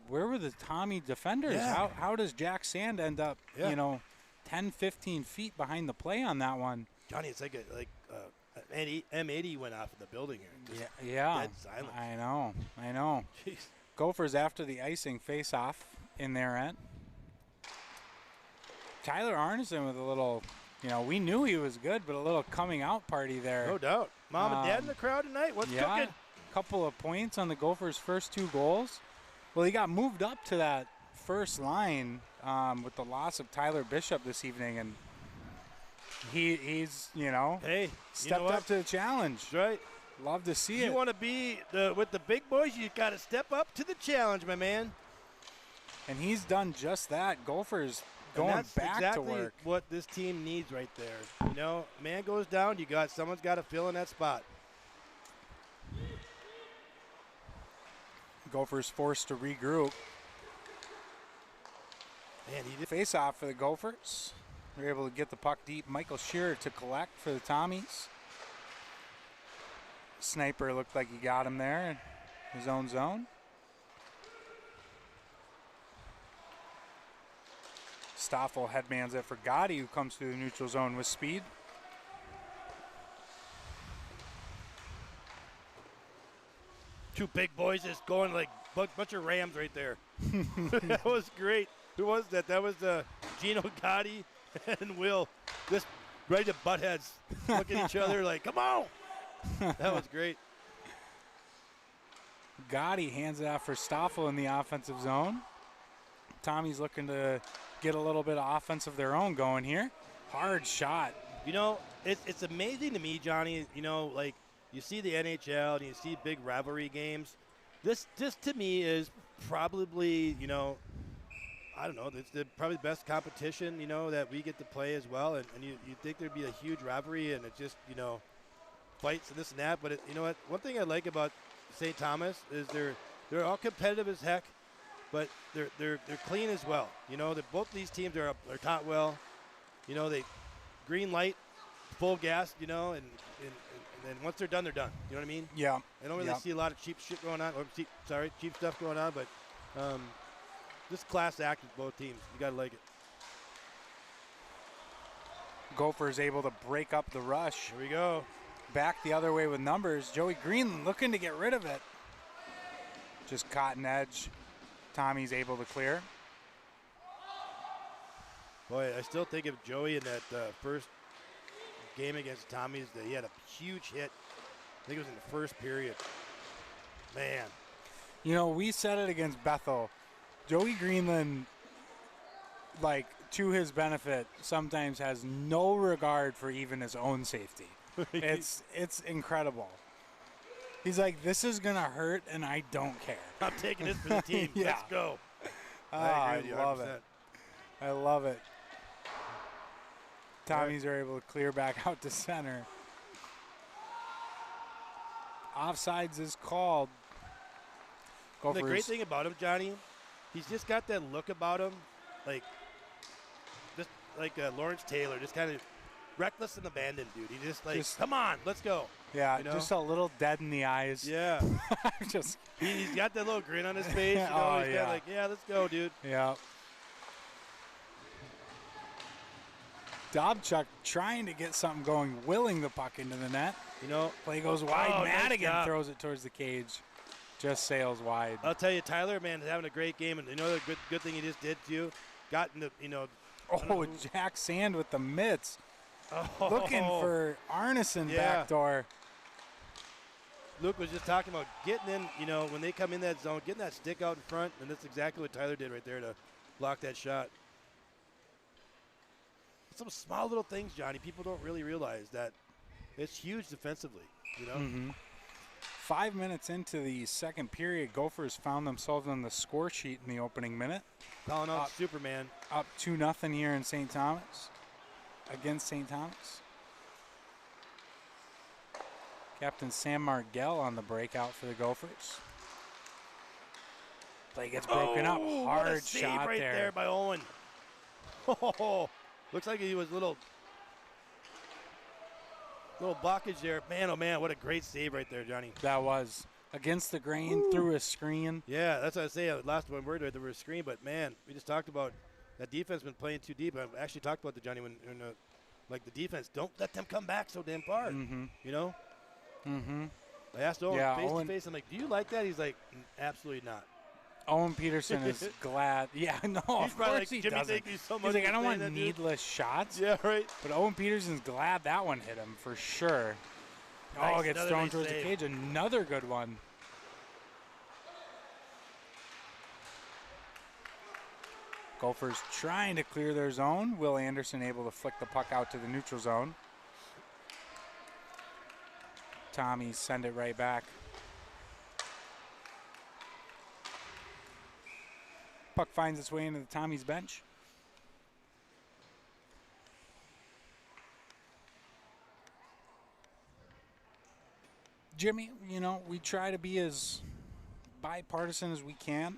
were the Tommy defenders? Yeah. How does Jack Sand end up 10, 15 feet behind the play on that one? Johnny, it's like an M80 went off in the building here. Just Yeah. dead silence. I know. Jeez. Gophers after the icing face-off in their end. Tyler Arneson with a little, we knew he was good, but a little coming out party there. No doubt. Mom and Dad in the crowd tonight. What's cooking? Couple of points on the Gophers' first 2 goals. Well, he got moved up to that first line with the loss of Tyler Bishop this evening, and he's stepped up to the challenge. That's right. Love to see it. You want to be with the big boys, you got to step up to the challenge, my man. And he's done just that. Gophers And going that's back exactly to work. what this team needs right there. Man goes down, someone's got to fill in that spot. Gophers forced to regroup. Man, he did. Face off for the Gophers. They're able to get the puck deep. Michael Shearer to collect for the Tommies. Sniper looked like he got him there in his own zone. Stoffel headmans it for Gotti, who comes through the neutral zone with speed. Two big boys just going like a bunch of Rams right there. That was great. Who was that? That was Gino Gotti and Will. Just ready to butt heads. Look at each other like, come on. That was great. Gotti hands it off for Stoffel in the offensive zone. Tommy's looking to get a little bit of offense of their own going here. Hard shot. It's amazing to me, Johnny, you see the NHL and you see big rivalry games. This to me is probably, I don't know, it's probably the best competition, that we get to play as well. And you think there'd be a huge rivalry and it just, fights and this and that. But you know what? One thing I like about St. Thomas is they're all competitive as heck, but they're clean as well. Both these teams are taught well. They green light, full gas, and once they're done, they're done. You know what I mean? Yeah. I don't really see a lot of cheap shit going on, or cheap stuff going on, but just class act with both teams. You got to like it. Gophers able to break up the rush. Here we go. Back the other way with numbers. Joey Greenland looking to get rid of it. Just cotton edge. Tommy's able to clear. Boy, I still think of Joey in that first game against Tommy's. He had a huge hit. I think it was in the first period. Man. We said it against Bethel. Joey Greenland, to his benefit, sometimes has no regard for even his own safety. It's incredible. He's like, this is going to hurt, and I don't care. I'm taking this for the team. Yeah. Let's go. I agree with you love 100%. it. I love it. Tommies are able to clear back out to center. Offsides is called. The great thing about him, Johnny, he's just got that look about him, like Lawrence Taylor, just kind of reckless and abandoned, dude. He just come on, let's go. Yeah, just a little dead in the eyes. Yeah. He's got that little grin on his face. He's kind of like, yeah, let's go, dude. Yeah. Dobchuk trying to get something going, willing the puck into the net. Play goes wide. Madigan nice throws it towards the cage. Just sails wide. I'll tell you, Tyler, man, is having a great game. And the good thing he just did to you, got in the, Jack Sand with the mitts. Oh. Looking for Arneson backdoor. Luke was just talking about getting in, when they come in that zone, getting that stick out in front, and that's exactly what Tyler did right there to block that shot. Some small little things, Johnny, people don't really realize that it's huge defensively, Mm-hmm. 5 minutes into the second period, Gophers found themselves on the score sheet in the opening minute. Calling out Superman. Up 2-0 here in St. Thomas, against St. Thomas. Captain Sam Margell on the breakout for the Gophers. Play gets broken up. What a Hard save shot right there by Owen. Oh, looks like he was a little blockage there. Man, oh man, what a great save right there, Johnny. That was against the grain, through a screen. Yeah, that's what I say. Last one word right there was a screen, but man, we just talked about that defense been playing too deep. I actually talked about the Johnny when like the defense, don't let them come back so damn far. Mm-hmm. You know? Mm-hmm. I asked Owen face Owen, to face. I'm like, do you like that? He's like, absolutely not. Owen Peterson is glad. Yeah, no, He's of probably course like, he Jimmy, doesn't. thank you so much He's like, for I don't saying want that, dude." needless shots. Yeah, right. But Owen Peterson's glad that one hit him for sure. Nice, Oh, gets another thrown nice towards save. the cage. Another good one. Gophers trying to clear their zone. Will Anderson able to flick the puck out to the neutral zone. Tommies send it right back. Puck finds its way into the Tommies bench. Jimmy, you know, we try to be as bipartisan as we can.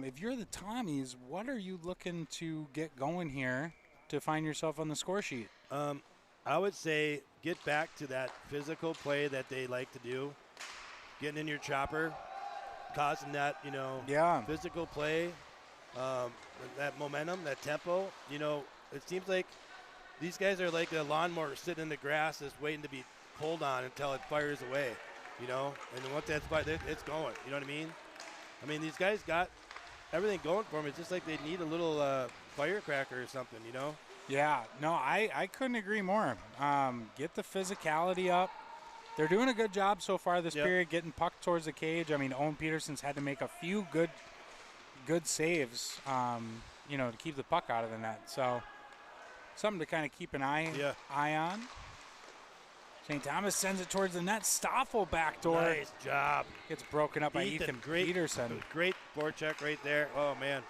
If you're the Tommies, what are you looking to get going here to find yourself on the score sheet? I would say get back to that physical play that they like to do. Getting in your chopper, causing that, physical play, that momentum, that tempo. You know, it seems like these guys are like a lawnmower sitting in the grass just waiting to be pulled on until it fires away, and then once that's fired, it's going. You know what I mean? I mean, these guys got everything going for them. It's just like they need a little firecracker or something, Yeah, no, I couldn't agree more. Get the physicality up. They're doing a good job so far this period, getting puck towards the cage. I mean, Owen Peterson's had to make a few good saves, to keep the puck out of the net. So something to kind of keep an eye on. St. Thomas sends it towards the net. Stoffel backdoor. Nice job. Gets broken up by Ethan Peterson. Great forecheck right there. Oh, man.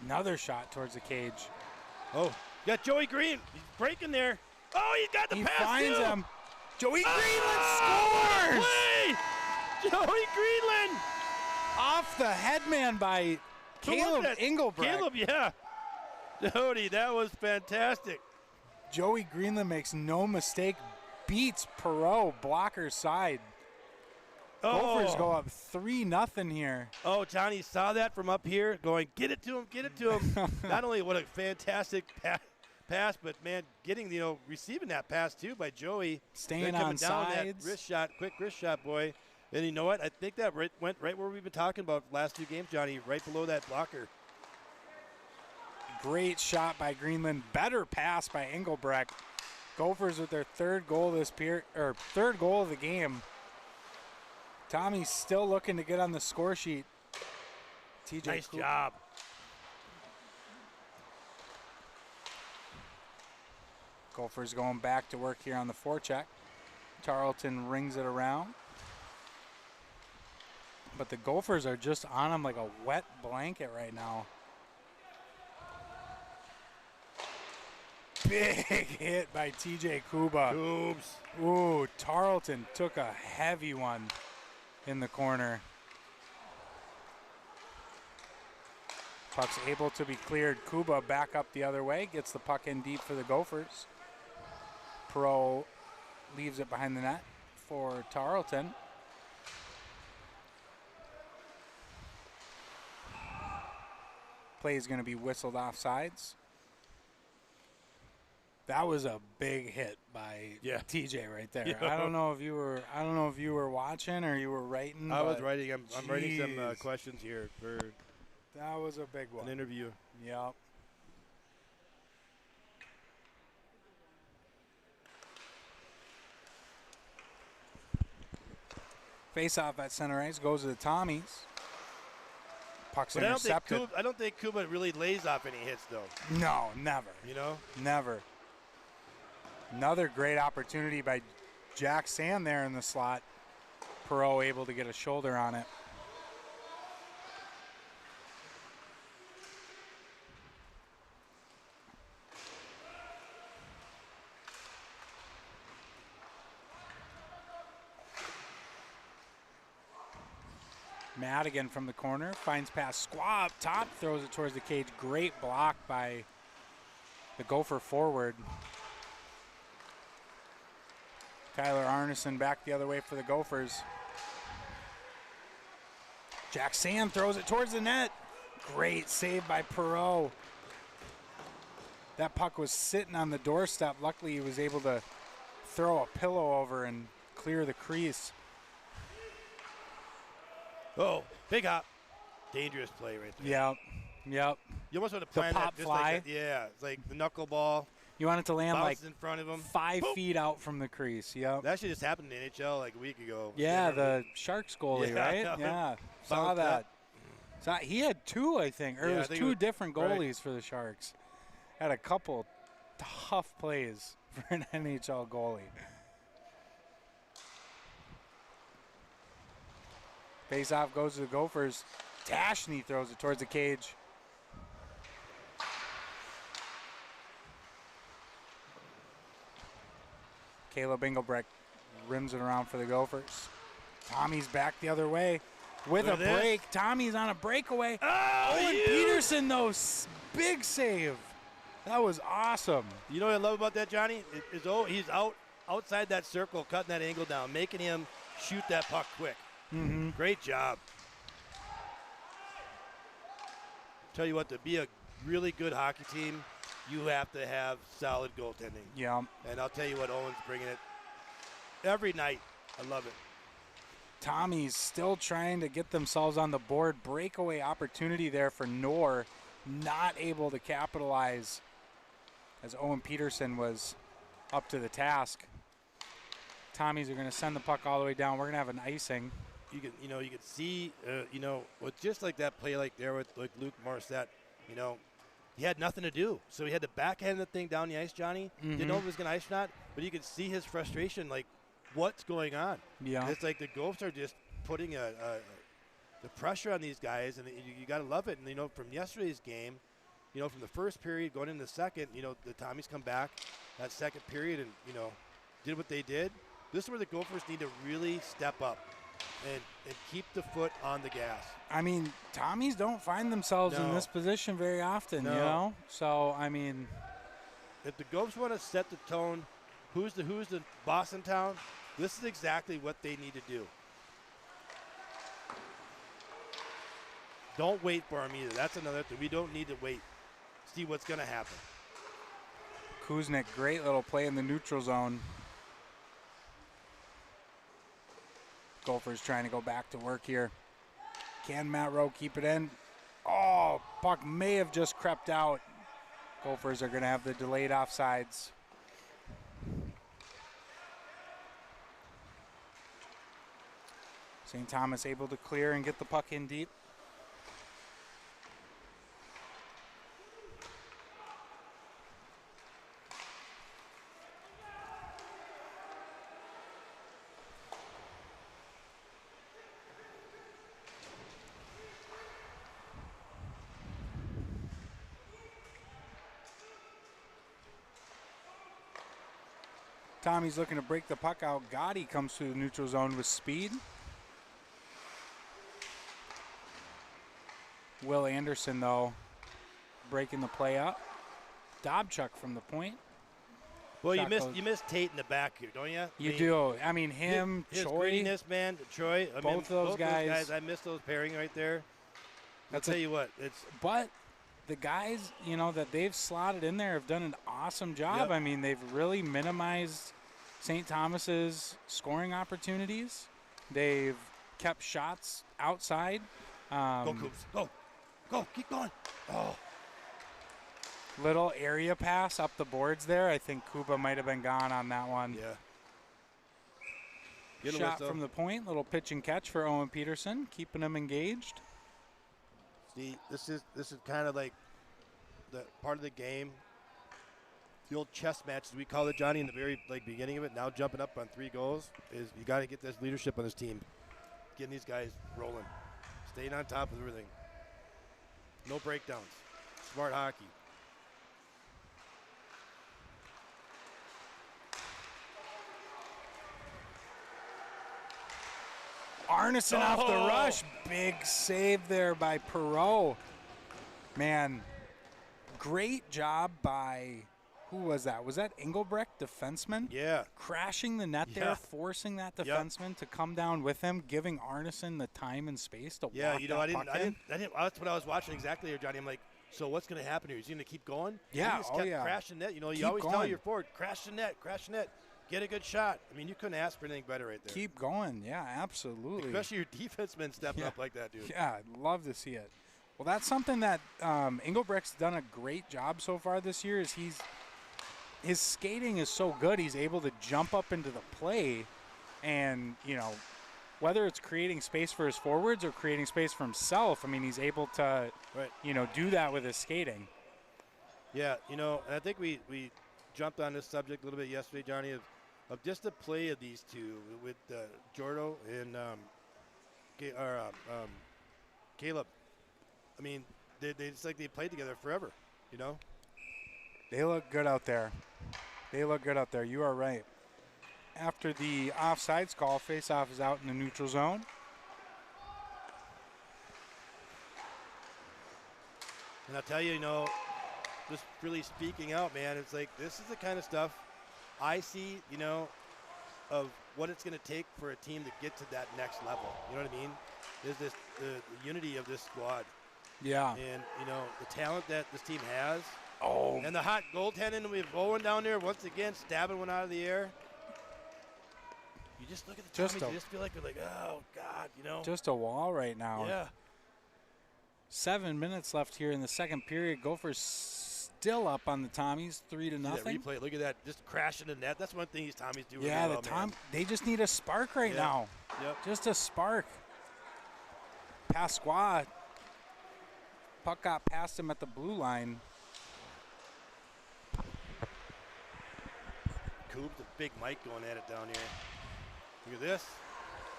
Another shot towards the cage. Oh, you got Joey Green. He's breaking there. Oh, he's got the He pass, finds too. him. Joey Greenland scores! Play! Joey Greenland! Off the headman by Caleb Engelbrecht. Caleb, yeah. Jody, that was fantastic. Joey Greenland makes no mistake. Beats Perot, blocker side. Gophers go up 3-0 here. Oh, Johnny saw that from up here going, get it to him. Not only what a fantastic pass, but, man, receiving that pass, too, by Joey. Staying coming on down sides. That wrist shot, quick wrist shot, boy. And you know what? I think that went right where we've been talking about the last two games, Johnny, right below that blocker. Great shot by Greenland. Better pass by Engelbrecht. Gophers with their third goal of the game. Tommy's still looking to get on the score sheet. TJ Nice job. Gophers going back to work here on the forecheck. Tarleton rings it around. But the Gophers are just on him like a wet blanket right now. Big hit by TJ Kuba. Oops. Ooh, Tarleton took a heavy one in the corner. Puck's able to be cleared. Kuba back up the other way. Gets the puck in deep for the Gophers. Pro leaves it behind the net for Tarleton. Play is going to be whistled off sides. That was a big hit by TJ right there. Yeah. I don't know if you were watching or you were writing. I was writing. I'm writing some questions here for that was a big one. an interview. Yep. Face off at center ice goes to the Tommies. Puck's But intercepted. I don't think Kuba really lays off any hits, though. No, never. Never. Another great opportunity by Jack Sand there in the slot. Perot able to get a shoulder on it. Madigan from the corner finds pass. Squaw up top, throws it towards the cage. Great block by the Gopher forward. Tyler Arneson back the other way for the Gophers. Jack Sand throws it towards the net. Great save by Perot. That puck was sitting on the doorstep. Luckily, he was able to throw a pillow over and clear the crease. Oh, big hop. Dangerous play right there. Yep, yep. You almost want to The plan pop that just fly. like that. Yeah, it's like the knuckleball. You want it to land like Bounces in front of him. 5 Boop. feet out from the crease. Yep. That should just happened in the NHL like a week ago. Yeah, the Sharks goalie, Yeah, I right? know. Yeah, saw Bounced that. up. He had two, I think, or Yeah, it I was think it two was- different right. goalies for the Sharks. Had a couple tough plays for an NHL goalie. Face-off goes to the Gophers. Tashney throws it towards the cage. Caleb Engelbrecht rims it around for the Gophers. Tommy's back the other way with Look a at this. break. Tommy's on a breakaway. Oh, Owen you- Peterson, though, big save. That was awesome. You know what I love about that, Johnny? He's outside that circle, cutting that angle down, making him shoot that puck quick. Mm-hmm. Great job. Tell you what, to be a really good hockey team, you have to have solid goaltending. Yeah. And I'll tell you what, Owen's bringing it every night. I love it. Tommy's still trying to get themselves on the board. Breakaway opportunity there for Knorr. Not able to capitalize as Owen Peterson was up to the task. Tommies are going to send the puck all the way down. We're going to have an icing. You can see, with just like that play like there with like Luke Morissette, he had nothing to do. So he had to backhand the thing down the ice, Johnny. Didn't know if it was going to ice shot, but you could see his frustration, like, what's going on? Yeah. It's like the Gophers are just putting the pressure on these guys, and you got to love it. And, from yesterday's game, from the first period going into the second, the Tommies come back that second period and, did what they did. This is where the Gophers need to really step up and keep the foot on the gas. I mean, Tommies don't find themselves in No. this position very often, No. So, I mean, If the Gophers want to set the tone, who's the boss in town, this is exactly what they need to do. Don't wait for them either. That's another thing. We don't need to wait. See what's going to happen. Kuznick, great little play in the neutral zone. Gophers trying to go back to work here. Can Matt Rowe keep it in? Oh, puck may have just crept out. Gophers are going to have the delayed offsides. St. Thomas able to clear and get the puck in deep. Tommy's looking to break the puck out. Gotti comes through the neutral zone with speed. Will Anderson, though, breaking the play up. Dobchuk from the point. Well, Shot goes- you miss Tate in the back here, don't you? You do. I mean, him, his Choi. greediness, man, Troy. Both those guys. I miss those pairing right there. That's I'll tell you what, it's But the guys, that they've slotted in there have done an awesome job. Yep. I mean, they've really minimized St. Thomas's scoring opportunities. They've kept shots outside. go Cougs, go, keep going. Oh, Little area pass up the boards there. I think Kuba might have been gone on that one. yeah. Get a Shot whistle. from the point. Little pitch and catch for Owen Peterson, keeping him engaged. See, this is kind of like the part of the game. The old chess match, as we call it, Johnny, in the very beginning of it. Now jumping up on 3 goals is you got to get this leadership on this team. getting these guys rolling, staying on top of everything. No breakdowns. Smart hockey. Arneson off the rush. Big save there by Perot. Man, great job by, who was that? Was that Engelbrecht, defenseman? Yeah. Crashing the net there, forcing that defenseman to come down with him, giving Arneson the time and space to walk you know, that puck in. that's what I was watching exactly here, Johnny. I'm like, so what's going to happen here? Is he going to keep going? Yeah, He just kept crashing net. You know, you Keep always tell going. your forward, crash the net, get a good shot. I mean, you couldn't ask for anything better right there. Keep going. Yeah, absolutely. Especially your defensemen stepping up like that, dude. Yeah, I'd love to see it. Well, that's something that Engelbrecht's done a great job so far this year. Is his skating is so good. He's able to jump up into the play, and you know, whether it's creating space for his forwards or creating space for himself. I mean, he's able to, you know, do that with his skating. Yeah, you know, and I think we jumped on this subject a little bit yesterday, Johnny, of just the play of these two with Jordo and Caleb. I mean, it's like they played together forever, you know? They look good out there. You are right. After the offsides call, face-off is out in the neutral zone. And I'll tell you, you know, just really speaking out, man, it's like this is the kind of stuff I see, you know, of what it's going to take for a team to get to that next level. You know what I mean? Is this the unity of this squad. Yeah. And, you know, the talent that this team has. Oh. And the hot goaltending with Bowen down there once again, stabbing one out of the air. You just look at the Tommies, you just feel like they're like, oh, God, you know. Just a wall right now. Yeah. 7 minutes left here in the second period. Gophers still up on the Tommies, 3-0. That replay, look at that, just crashing the net. That's one thing these Tommies do. Yeah, really well, they just need a spark right now. Yep. Just a spark. Pasqua. Puck got past him at the blue line. Coop, the big Mike going at it down here. Look at this.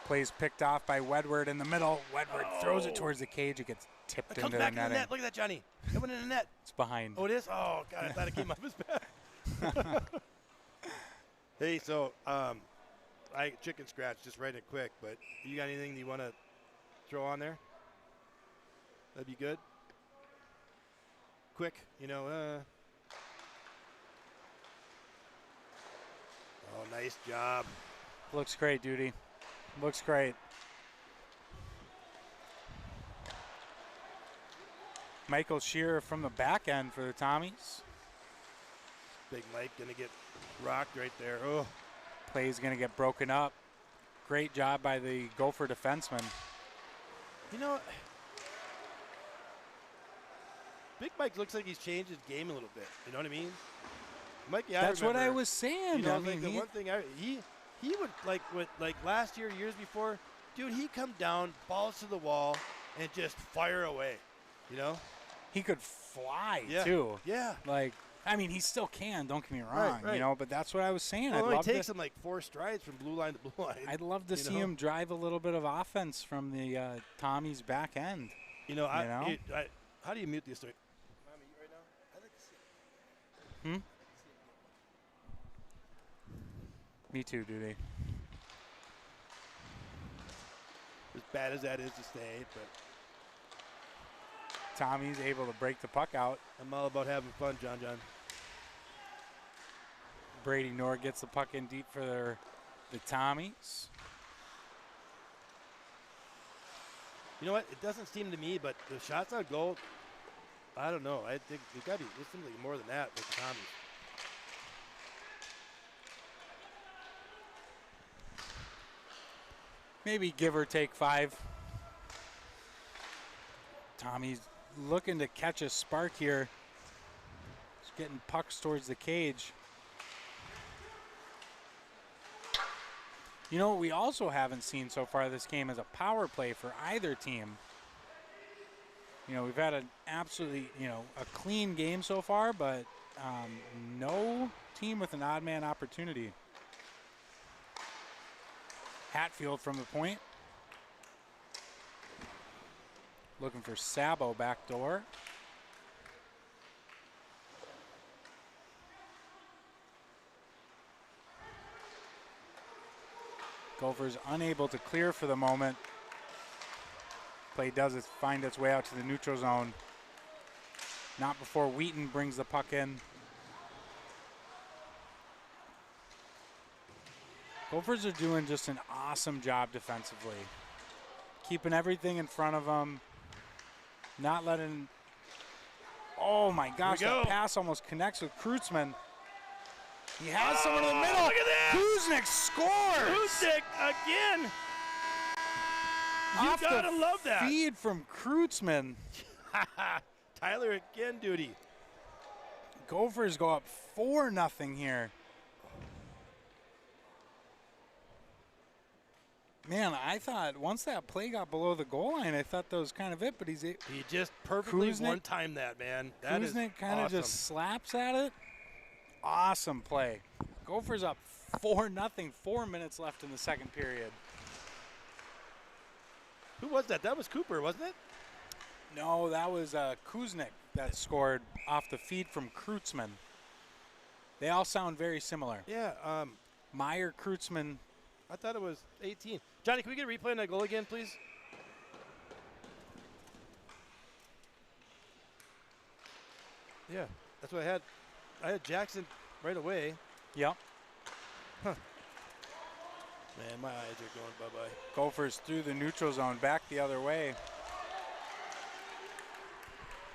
Plays picked off by Wedward in the middle. Wedward throws it towards the cage. It gets tipped into the back netting. in the net. Look at that, Johnny. It went in the net. It's behind. Oh, it is? Oh, God, I thought it came off his back. Hey, so I chicken scratch, just write it quick, but you got anything you want to throw on there? That'd be good. Quick, you know. Oh, nice job. Looks great, Duty. Looks great. Michael Shearer from the back end for the Tommies. Big Mike going to get rocked right there. Oh. Play's going to get broken up. Great job by the Gopher defenseman. You know, Big Mike looks like he's changed his game a little bit. You know what I mean? Mikey, That's what I was saying. You know, I mean, the one thing he would like last year, years before, dude. He'd come down, balls to the wall, and just fire away. You know, he could fly too. Yeah. Like, I mean, he still can. Don't get me wrong. Right. You know, but that's what I was saying. Well, it takes him like 4 strides from blue line to blue line. I'd love to see him drive a little bit of offense from the Tommy's back end. You know, how do you mute this thing? Right now? I'd like to see it. Me too, Duty. As bad as that is to say, but Tommy's able to break the puck out. I'm all about having fun, John. Brady Knorr gets the puck in deep for the Tommies. You know what? It doesn't seem to me, but the shots on goal, I don't know. I think there's got to be something more than that with the Tommies. Maybe give or take 5. Tommy's looking to catch a spark here. He's getting pucks towards the cage. You know what we also haven't seen so far this game is a power play for either team. You know, we've had an absolutely, a clean game so far, but no team with an odd man opportunity. Hatfield from the point. Looking for Sabo backdoor. Gophers unable to clear for the moment. Play does find its way out to the neutral zone. Not before Wheaton brings the puck in. Gophers are doing just an awesome job defensively. Keeping everything in front of them. Not letting, oh my gosh, that pass almost connects with Kreutzmann. He has someone in the middle. Look at that. Kuznick scores. Kuznick again. You Off gotta the love that. feed from Kreutzmann. Tyler again, duty. Gophers go up 4-0 here. Man, I thought once that play got below the goal line, I thought that was kind of it, but he just perfectly Kuznick- one-timed that, man. That is Kuznick kind of awesome. just slaps at it. Awesome play. Gophers up 4-0, 4 minutes left in the second period. Who was that? That was Cooper, wasn't it? No, that was Kuznick that scored off the feed from Kreutzmann. They all sound very similar. Yeah. Meyer, Kreutzmann. I thought it was 18. Johnny, can we get a replay on that goal again, please? Yeah, that's what I had. I had Jackson right away. Yep. Man, my eyes are going bye-bye. Gophers through the neutral zone, back the other way.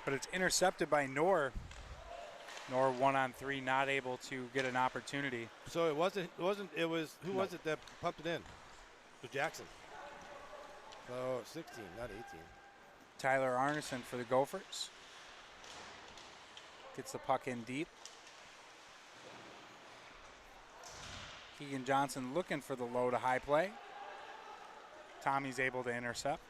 But it's intercepted by Knorr. Knorr 1-on-3, not able to get an opportunity. So it was, who was it that pumped it in? It was Jackson. So 16, not 18. Tyler Arneson for the Gophers. Gets the puck in deep. Keegan Johnson looking for the low to high play. Tommy's able to intercept.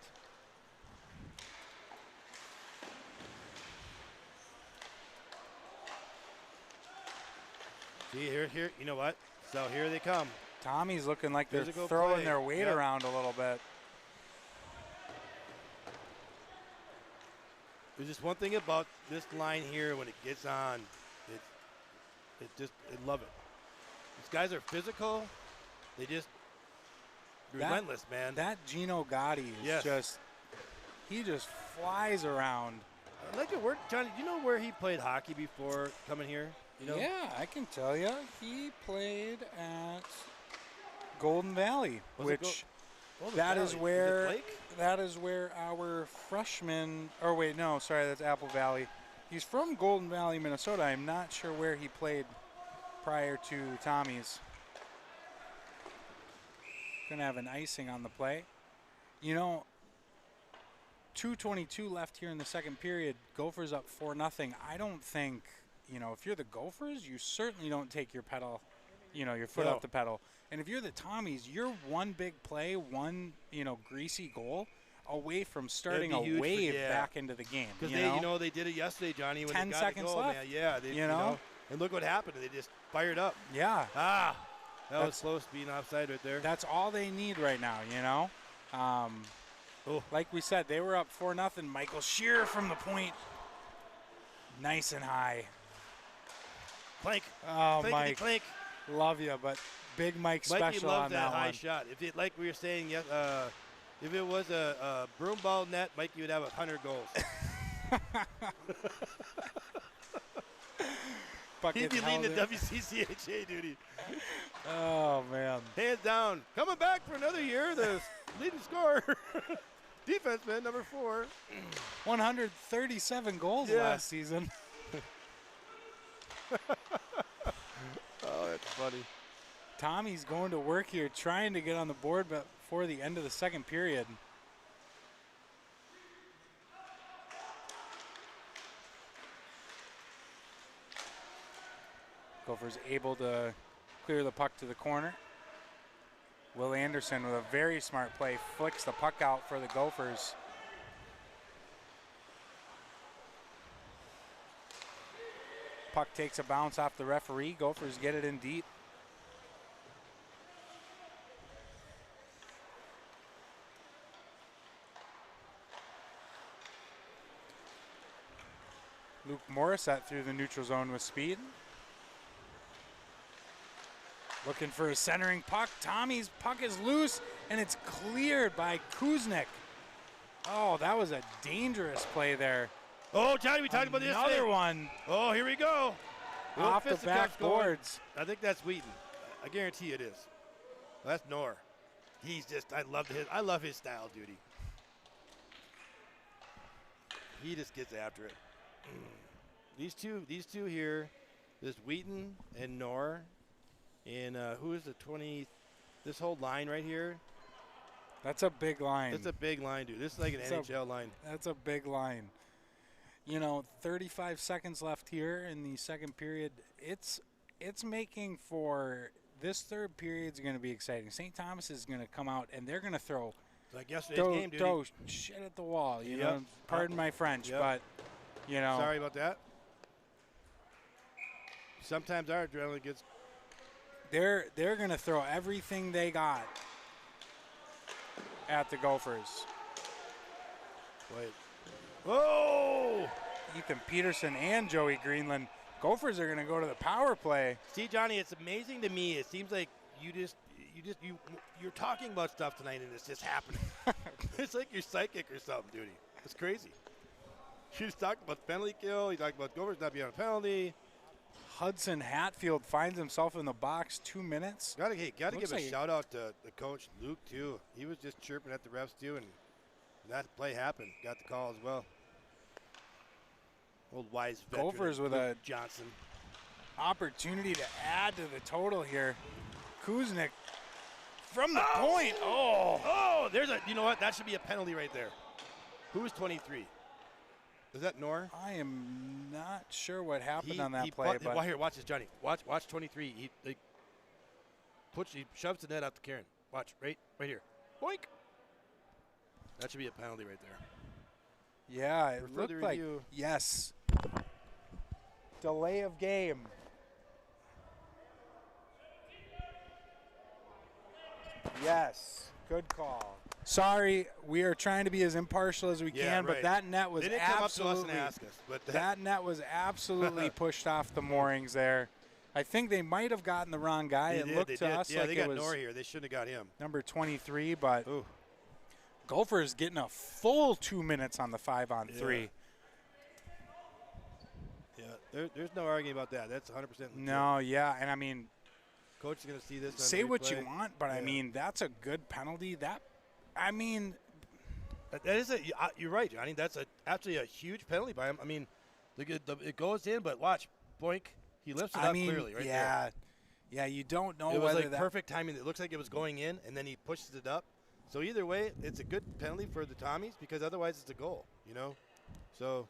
See, here, you know what? So here they come. Tommy's looking like they're Physical throwing play. their weight Yep. around a little bit. There's just one thing about this line here when it gets on, I love it. These guys are physical. They just relentless, man. That Gino Gotti is he just flies around. I'd like to work, Johnny. Do you know where he played hockey before coming here? You know? Yeah, I can tell you. He played at Golden Valley, Was it which Golden that Valley. is where it Blake? that is where our freshman. Or wait, no, sorry, that's Apple Valley. He's from Golden Valley, Minnesota. I'm not sure where he played prior to Tommies. Gonna have an icing on the play. You know, 2:22 left here in the second period. Gophers up 4-0. I don't think, if you're the Gophers, you certainly don't take your pedal, your foot No. off the pedal. And if you're the Tommies, you're one big play, one, greasy goal away from starting a huge for- wave yeah. back into the game. Because they did it yesterday, Johnny. When 10 they got seconds the goal, left. Man. Yeah, they, and look what happened. They just fired up. Yeah. That was close to being offside right there. That's all they need right now, Like we said, they were up 4-0. Michael Shearer from the point. Nice and high. Clank. Oh, Clankety Mike. clank. Love you, but Big Mike Mikey special loves on that high one. shot. If it, like we were saying, if it was a broom ball net, Mikey would have 100 goals. He'd be leading the WCCHA duty. Oh, man. Hands down. Coming back for another year, the leading scorer. Defenseman, number 4. 137 goals Yeah. last season. Oh, that's funny. Tommy's going to work here, trying to get on the board before the end of the second period. Gophers able to clear the puck to the corner. Will Anderson with a very smart play flicks the puck out for the Gophers. Puck takes a bounce off the referee. Gophers get it in deep. Luke Morissette through the neutral zone with speed. Looking for a centering puck. Tommy's puck is loose, and it's cleared by Kuznick. Oh, that was a dangerous play there. Oh, Johnny, we talked about this. Another one Oh, here we go. off the Fisticuffs going. backboards. I think that's Wheaton. I guarantee it is. That's Nor. He's just, I love his style, duty. He just gets after it. These two here, this Wheaton and Nor, and who is the 20? This whole line right here. That's a big line. That's a big line, dude. This is like an NHL line. That's a big line. You know, 35 seconds left here in the second period. It's making for this third period is going to be exciting. St. Thomas is going to come out and they're going to throw Like yesterday's game, dude. throw shit at the wall. You know, pardon my French, Yep. but you know. Sorry about that. Sometimes our adrenaline gets. They're going to throw everything they got at the Gophers. Wait. Whoa! Ethan Peterson and Joey Greenland. Gophers are going to go to the power play. See, Johnny, it's amazing to me. It seems like you're talking about stuff tonight and it's just happening. It's like you're psychic or something, dude. It's crazy. You just talked about penalty kill. You talked about Gophers not being on a penalty. Hudson Hatfield finds himself in the box 2 minutes. Gotta give a like shout out to the coach Luke too. He was just chirping at the refs too, and that play happened. Got the call as well. Old wise veteran. Gophers with Luke a Johnson. opportunity to add to the total here. Kuznick from the point. Oh, There's a. You know what? That should be a penalty right there. Who was 23? Is that Nor? I am not sure what happened on that play, but Well, here, watch this, Johnny. Watch 23. He shoves the net out to Karen. Watch right here. Boink. That should be a penalty right there. yeah, it For looked further like review. yes. Delay of game. Yes, good call. Sorry, we are trying to be as impartial as we Yeah, can, but right. that net was They didn't come up to us absolutely and ask us, but that net was absolutely pushed off the moorings there. I think they might have gotten the wrong guy. They It did, looked they to did. us Yeah, like they it got was Nor here. They shouldn't have got him. number 23, but Ooh. Gophers getting a full 2 minutes on the 5-on-3. Yeah, there's no arguing about that. That's 100% legit. No, yeah, and I mean, Coach is going to see this. On say what you replay. want, but I Yeah. mean, that's a good penalty. I mean, That is you're right, Johnny. That's actually a huge penalty by him. I mean, it goes in, but watch, boink, he lifts it up clearly right there. Yeah, you don't know It was whether like that perfect timing. It looks like it was going in, and then he pushes it up. So either way, it's a good penalty for the Tommies because otherwise it's a goal, you know? So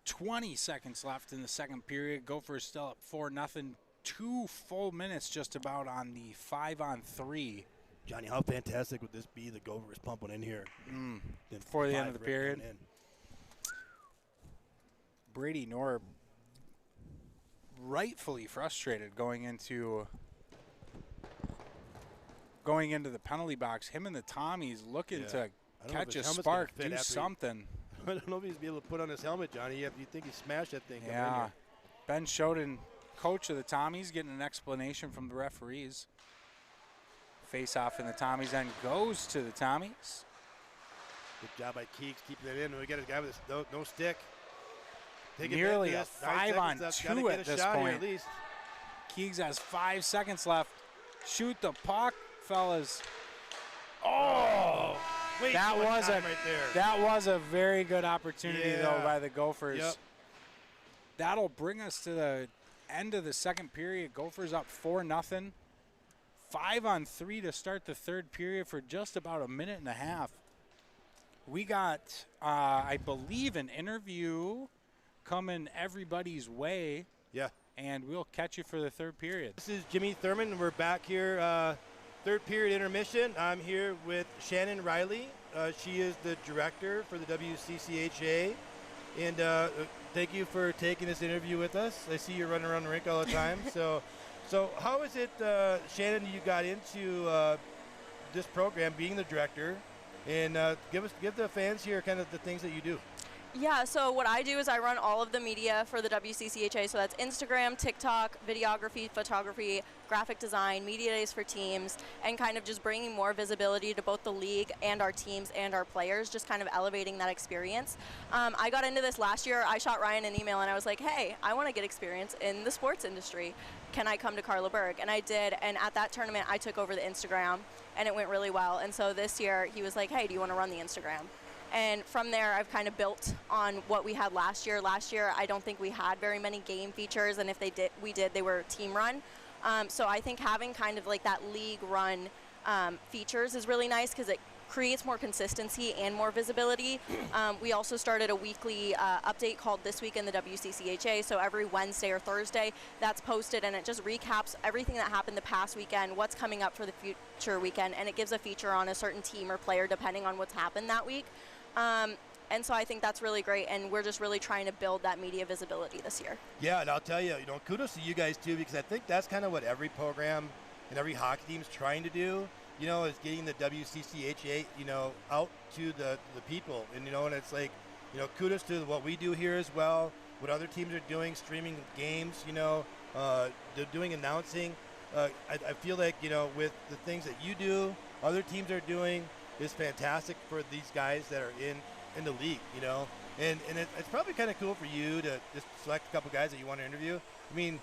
20 seconds left in the second period. Gophers still up 4-0. 2 full minutes just about on the 5-on-3. Johnny, how fantastic would this be? The Gophers pumping in here. Then Before the end of the 5 right period. coming in. Brady Knorr rightfully frustrated going into the penalty box. Him and the Tommies looking Yeah. to I don't know if catch his a helmet's gonna spark, fit do after he- something. I don't know if he's be able to put on his helmet, Johnny. You think he smashed that thing? coming in Yeah. here. Ben Shoden, coach of the Tommies, getting an explanation from the referees. Face off in the Tommies end goes to the Tommies. Good job by Keeks keeping it in. We got a guy with no stick. Take Nearly a advantage of this. 9 seconds left. 5-on-2 Gotta get at a this shot here point. at least. Keegs has 5 seconds left. Shoot the puck, fellas. Oh! Wait, That too much was time right there. That was a very good opportunity, though, Yeah. by the Gophers. Yep. That'll bring us to the end of the second period. Gophers up 4-0. 5-on-3 to start the third period for just about a minute and a half. We got, I believe, an interview coming everybody's way, Yeah. and we'll catch you for the third period. This is Jimmy Thurman. We're back here, third period intermission. I'm here with Shannon Riley. She is the director for the WCCHA. And thank you for taking this interview with us. I see you running around the rink all the time. So how is it, Shannon, you got into this program, being the director? And give the fans here kind of the things that you do. Yeah, so what I do is I run all of the media for the WCCHA. So that's Instagram, TikTok, videography, photography, graphic design, media days for teams, and kind of just bringing more visibility to both the league and our teams and our players, just kind of elevating that experience. I got into this last year. I shot Ryan an email and I was like, hey, I want to get experience in the sports industry. Can I come to Carlaberg? And I did, and at that tournament I took over the Instagram and it went really well. And so this year he was like, hey, do you want to run the Instagram? And from there, I've kind of built on what we had last year. Last year, I don't think we had very many game features, and if we did, they were team run. So I think having kind of like that league run features is really nice because it creates more consistency and more visibility. We also started a weekly update called This Week in the WCCHA. So every Wednesday or Thursday, that's posted, and it just recaps everything that happened the past weekend, what's coming up for the future weekend, and it gives a feature on a certain team or player depending on what's happened that week. And so I think that's really great, and we're just really trying to build that media visibility this year. Yeah, and I'll tell you, kudos to you guys too, because I think that's kind of what every program and every hockey team is trying to do, is getting the WCCHA, out to the people. And, and it's like, kudos to what we do here as well, what other teams are doing, streaming games, they're doing announcing. I feel like, with the things that you do, other teams are doing, is fantastic for these guys that are in the league, and it's probably kind of cool for you to just select a couple guys that you want to interview. I mean,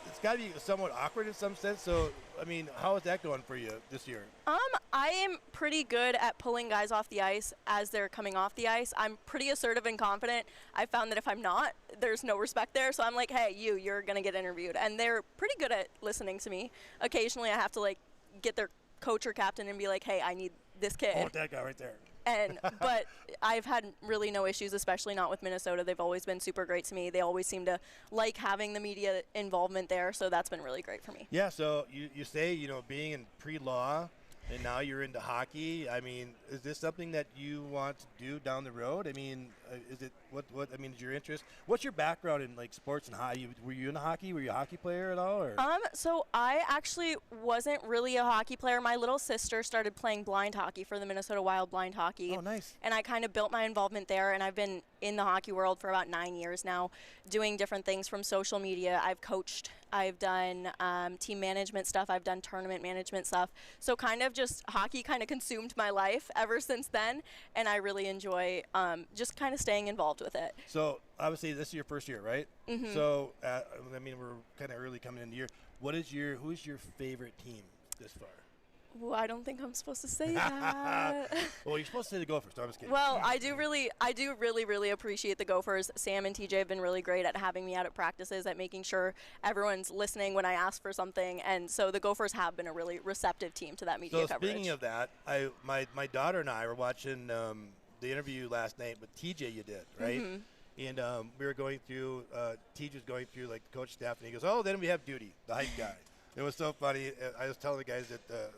it's got to be somewhat awkward in some sense. So, I mean, how is that going for you this year? I am pretty good at pulling guys off the ice as they're coming off the ice. I'm pretty assertive and confident. I found that if I'm not, there's no respect there. So I'm like, hey, you're going to get interviewed. And they're pretty good at listening to me. Occasionally I have to get their coach or captain and be like, hey, I need this kid. Oh, that guy right there. But I've had really no issues, especially not with Minnesota. They've always been super great to me. They always seem to like having the media involvement there, so that's been really great for me. Yeah, so you say, being in pre-law and now you're into hockey. I mean, is this something that you want to do down the road? I mean, is it is your interest? What's your background in sports and hockey? Were you in hockey? Were you a hockey player at all? Or? So I actually wasn't really a hockey player. My little sister started playing blind hockey for the Minnesota Wild blind hockey. Oh, nice. And I kind of built my involvement there, and I've been in the hockey world for about 9 years now, doing different things from social media. I've coached, I've done team management stuff, I've done tournament management stuff. So kind of just hockey kind of consumed my life ever since then, and I really enjoy just kind of staying involved with it. So obviously this is your first year, right? Mm-hmm. So we're kind of early coming into the year. Who's your favorite team this far? Well, I don't think I'm supposed to say that. Well, you're supposed to say the Gophers, so I'm just kidding. Well, I do really appreciate the Gophers. Sam and TJ have been really great at having me out at practices, at making sure everyone's listening when I ask for something, and so the Gophers have been a really receptive team to that media coverage. So speaking of that, my daughter and I were watching the interview last night with TJ you did, right? Mm-hmm. And we were going through, TJ was going through the coach staff, and he goes, oh, then we have Duty, the hype guy. It was so funny. I was telling the guys at the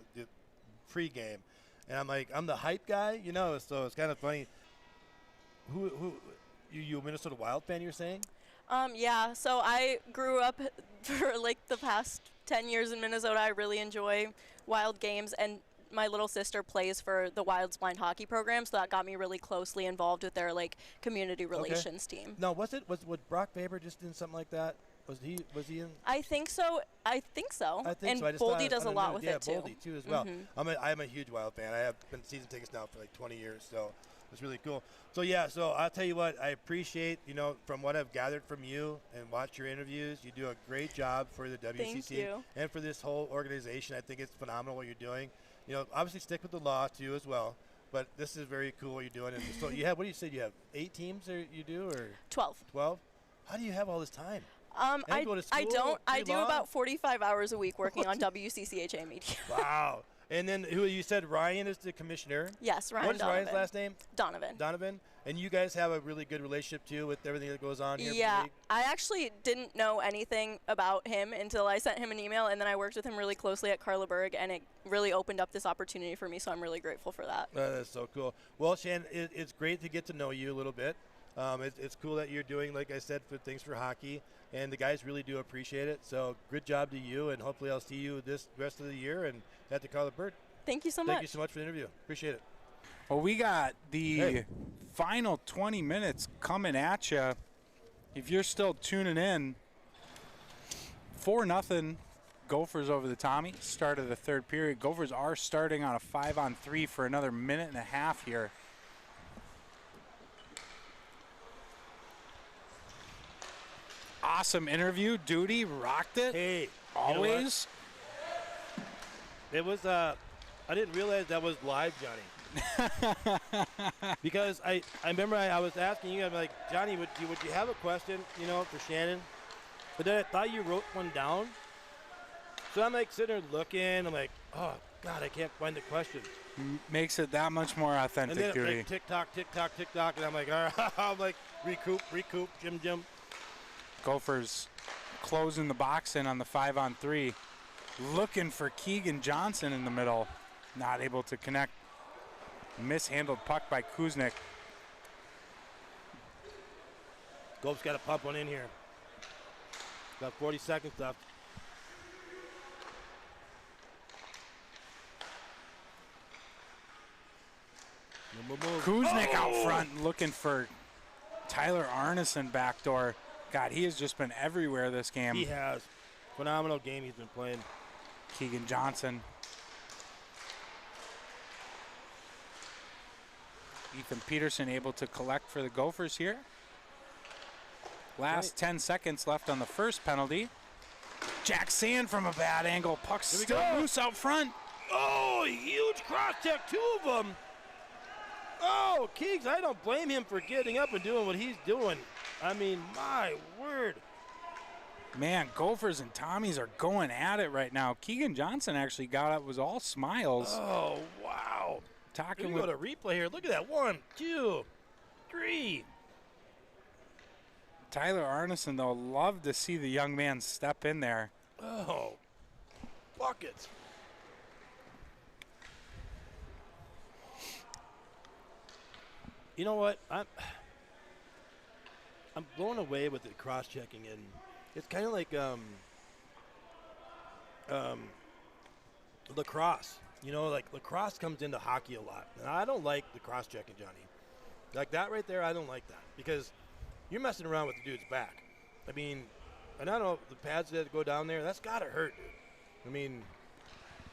pregame, and I'm like, I'm the hype guy, so it's kind of funny. Who you a Minnesota Wild fan, you're saying? Yeah, so I grew up for the past 10 years in Minnesota. I really enjoy Wild games, and my little sister plays for the Wild's blind hockey program, so that got me really closely involved with their community relations team. No, was Brock Faber just in something like that? Was he in? I think so. And so. Boldy does a lot with it too. Yeah, Boldy too as well. Mm-hmm. I'm a huge Wild fan. I have been season tickets now for 20 years, so it's really cool. So yeah, so I'll tell you what, I appreciate, from what I've gathered from you and watched your interviews, you do a great job for the WCC and for this whole organization. I think it's phenomenal what you're doing. Obviously stick with the law too as well. But this is very cool what you're doing. And so you have, what do you say? You have 8 teams you do, or 12? 12. How do you have all this time? I don't. I do about 45 hours a week working on WCCHA media. Wow. And then who you said Ryan is the commissioner? Yes, Ryan. What is Ryan's last name? Donovan. Donovan. And you guys have a really good relationship too with everything that goes on here. Yeah, I actually didn't know anything about him until I sent him an email, and then I worked with him really closely at Carlaberg, and it really opened up this opportunity for me. So I'm really grateful for that. That's so cool. Well, Shan, it's great to get to know you a little bit. It's cool that you're doing, like I said, things for hockey, and the guys really do appreciate it. So good job to you, and hopefully I'll see you this rest of the year and at the Carlaberg. Thank you so much. Thank you so much for the interview. Appreciate it. Well, we got the final 20 minutes coming at you. If you're still tuning in, 4-0 Gophers over the Tommies. Start of the third period. Gophers are starting on a 5-on-3 for another minute and a half here. Awesome interview. Duty rocked it. Hey, always. It was, I didn't realize that was live, Johnny. Because I remember I was asking you, I'm like, Johnny, would you have a question, for Shannon? But then I thought you wrote one down. So I'm like sitting there looking. I'm like, oh, God, I can't find the question. Makes it that much more authentic, and then Duty. like, tick-tock, tick-tock, tick-tock. And I'm like, all right. I'm like, recoup, Jim. Gophers closing the box in on the 5-on-3. Looking for Keegan Johnson in the middle. Not able to connect. Mishandled puck by Kuznick. Goph's got to pump one in here. Got 40 seconds left. Kuznick out front looking for Tyler Arneson backdoor. God, he has just been everywhere this game. He has. Phenomenal game he's been playing. Keegan Johnson. Ethan Peterson able to collect for the Gophers here. Last 10 seconds left on the first penalty. Jack Sand from a bad angle. Puck still loose out front. Oh, huge cross check, 2 of them. Oh, Keegs, I don't blame him for getting up and doing what he's doing. I mean, my word. Man, Gophers and Tommies are going at it right now. Keegan Johnson actually got up, was all smiles. Oh, wow. Talking We with go to replay here. Look at that. 1, 2, 3. Tyler Arneson, though. Love to see the young man step in there. Oh, buckets. You know what? I'm blown away with the cross-checking, and it's kind of like lacrosse. Like lacrosse comes into hockey a lot, and I don't like the cross-checking, Johnny. Like that right there, I don't like that because you're messing around with the dude's back. I mean, and I don't know if the pads that go down there. That's gotta hurt, dude. I mean,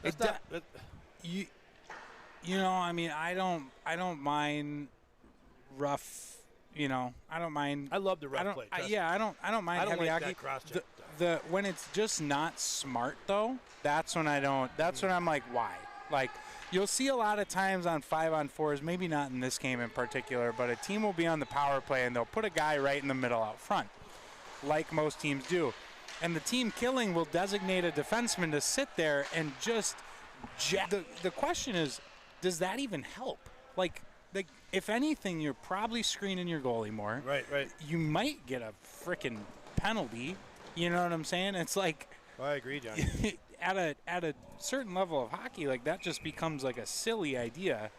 I mean, I don't mind rough. I don't mind. I love the rough play. I don't mind I don't heavy like hockey. that cross-check. When it's just not smart though, that's when I don't. That's when I'm like, why? Like, you'll see a lot of times on 5-on-4s, maybe not in this game in particular, but a team will be on the power play and they'll put a guy right in the middle out front, like most teams do. And the team killing will designate a defenseman to sit there and just the question is, does that even help? Like, if anything, you're probably screening your goalie more. Right. You might get a freaking penalty. You know what I'm saying? It's like, I agree, Johnny. at a certain level of hockey, like that just becomes like a silly idea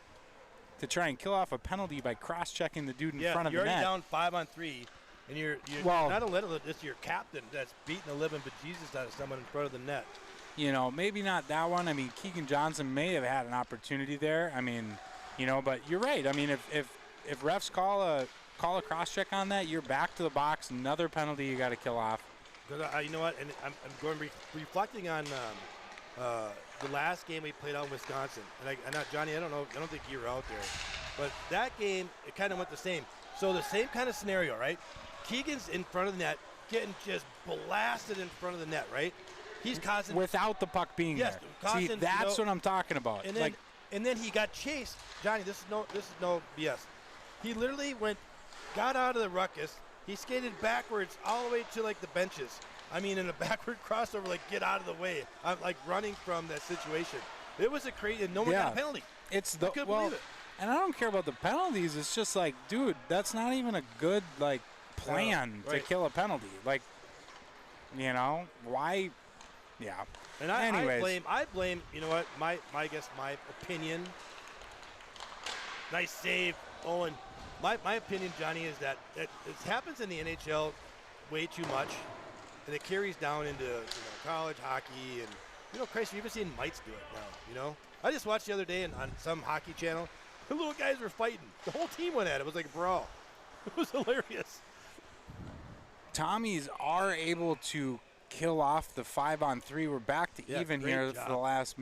to try and kill off a penalty by cross-checking the dude in front of the net. You're already down 5-on-3, and you're not a little. It's your captain that's beating the living bejesus out of someone in front of the net. Maybe not that one. I mean, Keegan Johnson may have had an opportunity there. I mean, but you're right. I mean, if refs call a cross-check on that, you're back to the box. Another penalty you got to kill off. Because you know what? And I'm going reflecting on the last game we played out in Wisconsin. And Johnny, I don't think you were out there, but that game it kind of went the same. So the same kind of scenario, right? Keegan's in front of the net, getting just blasted in front of the net, right? He's causing without the puck being there. Causing, see, that's what I'm talking about. And then he got chased. Johnny, this is no BS. He literally got out of the ruckus. He skated backwards all the way to like the benches. I mean, in a backward crossover, like get out of the way. I'm like running from that situation. It was a crazy, and no one got a penalty. I couldn't believe it. And I don't care about the penalties. It's just like, dude, that's not even a good plan to kill a penalty. Like, why? Yeah. And I blame. You know what? My opinion. Nice save, Owen. My opinion, Johnny, is that it happens in the NHL way too much, and it carries down into college hockey. And Christ, you've even seen mites do it now. I just watched the other day on some hockey channel. The little guys were fighting. The whole team went at it. It was like a brawl. It was hilarious. Tommies are able to kill off the 5-on-3. We're back to even great here job. for the last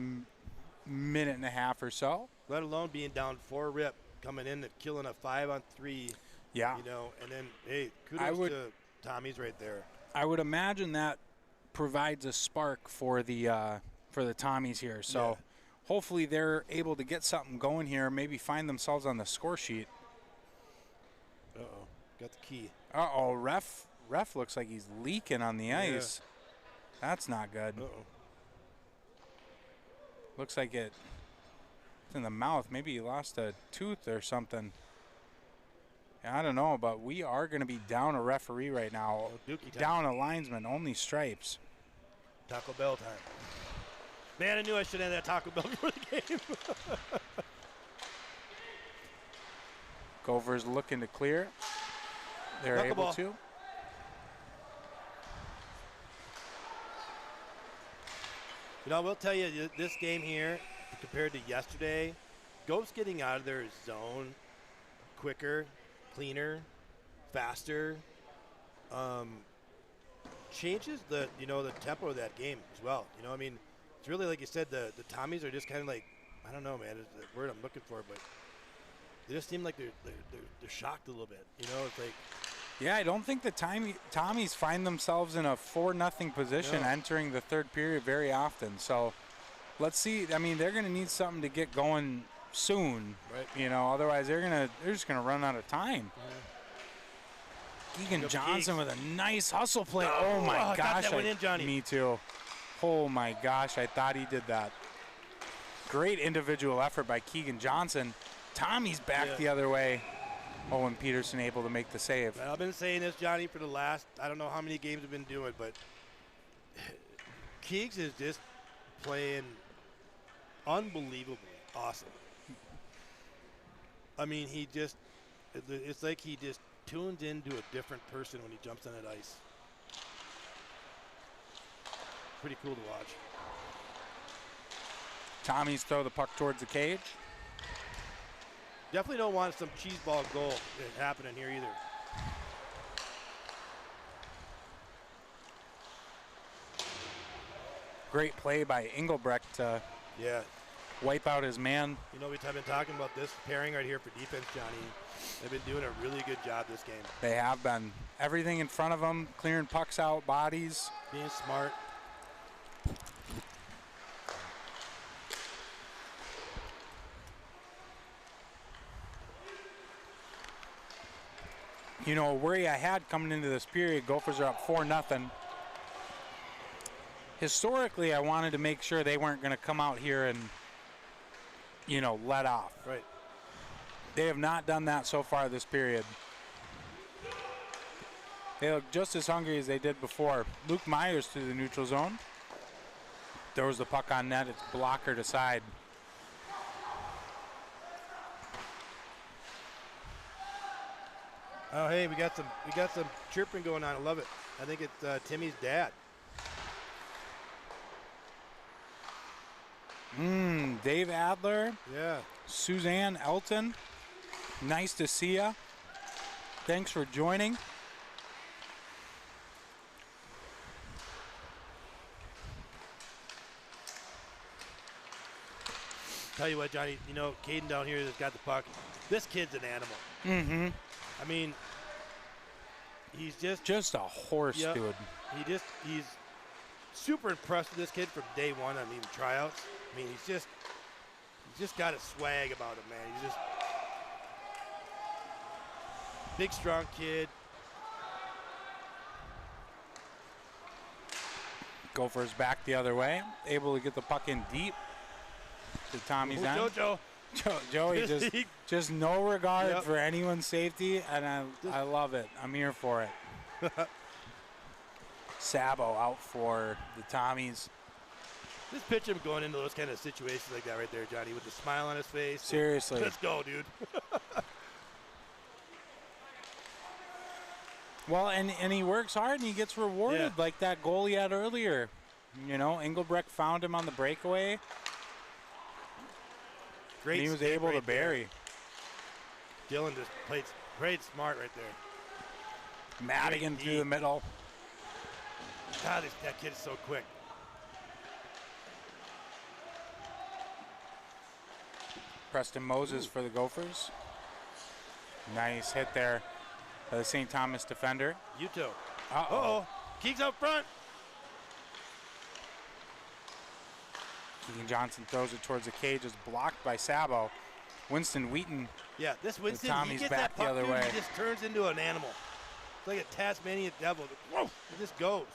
minute and a half or so. Let alone being down 4 rip, coming in and killing a 5-on-3. Yeah. You know, and then, hey, kudos to Tommies right there. I would imagine that provides a spark for the Tommies here. So hopefully they're able to get something going here, maybe find themselves on the score sheet. Uh-oh. Got the key. Uh-oh, ref looks like he's leaking on the ice. That's not good. Uh-oh. Looks like it's in the mouth. Maybe he lost a tooth or something. I don't know, but we are going to be down a referee right now. Dookie time. Down a linesman, only stripes. Taco Bell time. Man, I knew I should have that Taco Bell before the game. Gophers looking to clear. They're able Knuckleball. to. You know, I will tell you, this game here, compared to yesterday, Gophers getting out of their zone quicker, cleaner, faster, changes the tempo of that game as well. You know, I mean, it's really like you said, the Tommies are just kind of like, I don't know, man, it's the word I'm looking for, but they just seem like they're shocked a little bit. You know, it's like. Yeah, I don't think the Tommies find themselves in a 4-0 position entering the third period very often. So let's see. I mean, they're going to need something to get going soon. Right. You know, otherwise they're just going to run out of time. Keegan Johnson with a nice hustle play. Oh my I gosh. thought that went in, Johnny. Me too. Oh my gosh, I thought he did that. Great individual effort by Keegan Johnson. Tommy's back the other way. Owen Peterson able to make the save. Well, I've been saying this, Johnny, for the last, I don't know how many games we've been doing, but Keegs is just playing unbelievably awesome. I mean, it's like he just tunes into a different person when he jumps on that ice. Pretty cool to watch. Tommy's throw the puck towards the cage. Definitely don't want some cheese ball goal happening here either. Great play by Engelbrecht to wipe out his man. You know, we've been talking about this pairing right here for defense, Johnny. They've been doing a really good job this game. They have been. Everything in front of them, clearing pucks out, bodies. Being smart. You know, a worry I had coming into this period, Gophers are up 4-0. Historically, I wanted to make sure they weren't going to come out here and, you know, let off. Right. They have not done that so far this period. They look just as hungry as they did before. Luke Myers through the neutral zone. Throws the puck on net. It's blockered aside. Oh, hey, we got some chirping going on. I love it. I think it's Timmy's dad. Dave Adler. Yeah. Suzanne Elton. Nice to see ya. Thanks for joining. Tell you what, Johnny, you know, Caden down here that's got the puck. This kid's an animal. Mm-hmm. I mean, he's just a horse, dude. He's super impressed with this kid from day one. I mean, tryouts. I mean, he's just got a swag about him, man. He's just big, strong kid. Gophers back the other way, able to get the puck in deep to Tommy's end. JoJo. Joey just no regard for anyone's safety, and I love it. I'm here for it. Sabo out for the Tommies. Just picture him going into those kind of situations like that right there, Johnny, with a smile on his face. Seriously. Let's go, dude. Well, and he works hard and he gets rewarded like that goal he had earlier. You know, Engelbrecht found him on the breakaway. Great. And he was able to bury. Dylan just played smart right there. Madigan through the middle. God, that kid is so quick. Preston Moses for the Gophers. Nice hit there by the St. Thomas defender. Uto. Uh-oh. Keegs out front. Keegan Johnson throws it towards the cage. It's blocked by Sabo. Winston Wheaton. Yeah, this Winston, Tommy's he gets back that the puck, other dude, way. he just turns into an animal. It's like a Tasmanian devil. Whoa, it just goes.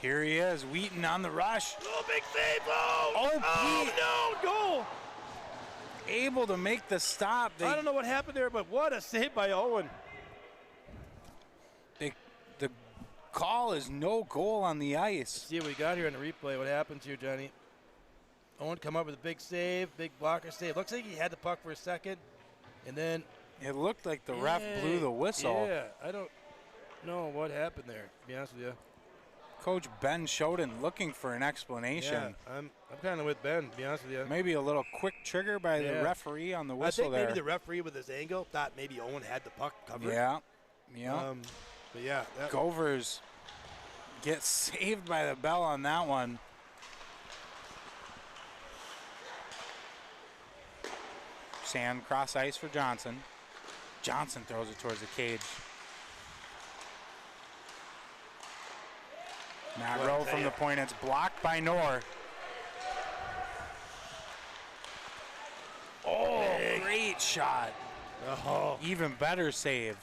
Here he is, Wheaton on the rush. Oh, big save. Oh, Pete. no, goal. Able to make the stop. I don't know what happened there, but what a save by Owen. The call is no goal on the ice. See what we got here on the replay. What happens here, Johnny? Owen come up with a big save, big blocker save. Looks like he had the puck for a second, and then It looked like the ref blew the whistle. Yeah, I don't know what happened there, to be honest with you. Coach Ben Shoden looking for an explanation. Yeah, I'm kind of with Ben, to be honest with you. Maybe a little quick trigger by the referee on the whistle I think there. maybe the referee with his angle thought maybe Owen had the puck covered. Yeah. But yeah. Gophers get saved by the bell on that one. Sand cross ice for Johnson. Johnson throws it towards the cage. Matt Rowe from the point. It's blocked by Knorr. Oh, great shot. Oh. Even better save.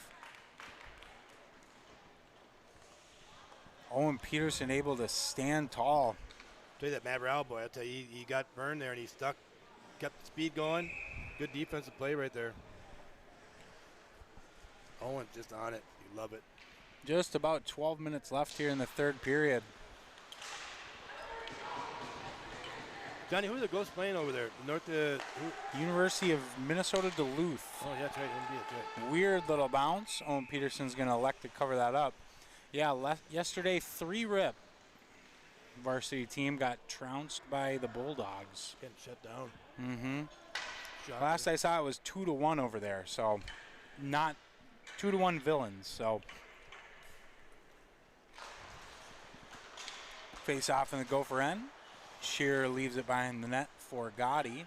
Owen Peterson able to stand tall. Tell you that Matt Rowell boy, I'll tell you, he got burned there and he stuck, kept the speed going. Good defensive play right there. Owen's just on it. You love it. Just about 12 minutes left here in the third period. Johnny, who are the Ghosts playing over there? University of Minnesota Duluth. Oh, yeah, that's right. That's right. Weird little bounce. Owen Peterson's going to elect to cover that up. Yeah, yesterday, 3-rip varsity team got trounced by the Bulldogs. Getting shut down. Mm-hmm. Last I saw, it was 2-1 over there, so not 2-1 villains. So face off in the Gopher end. Shearer leaves it behind the net for Gotti.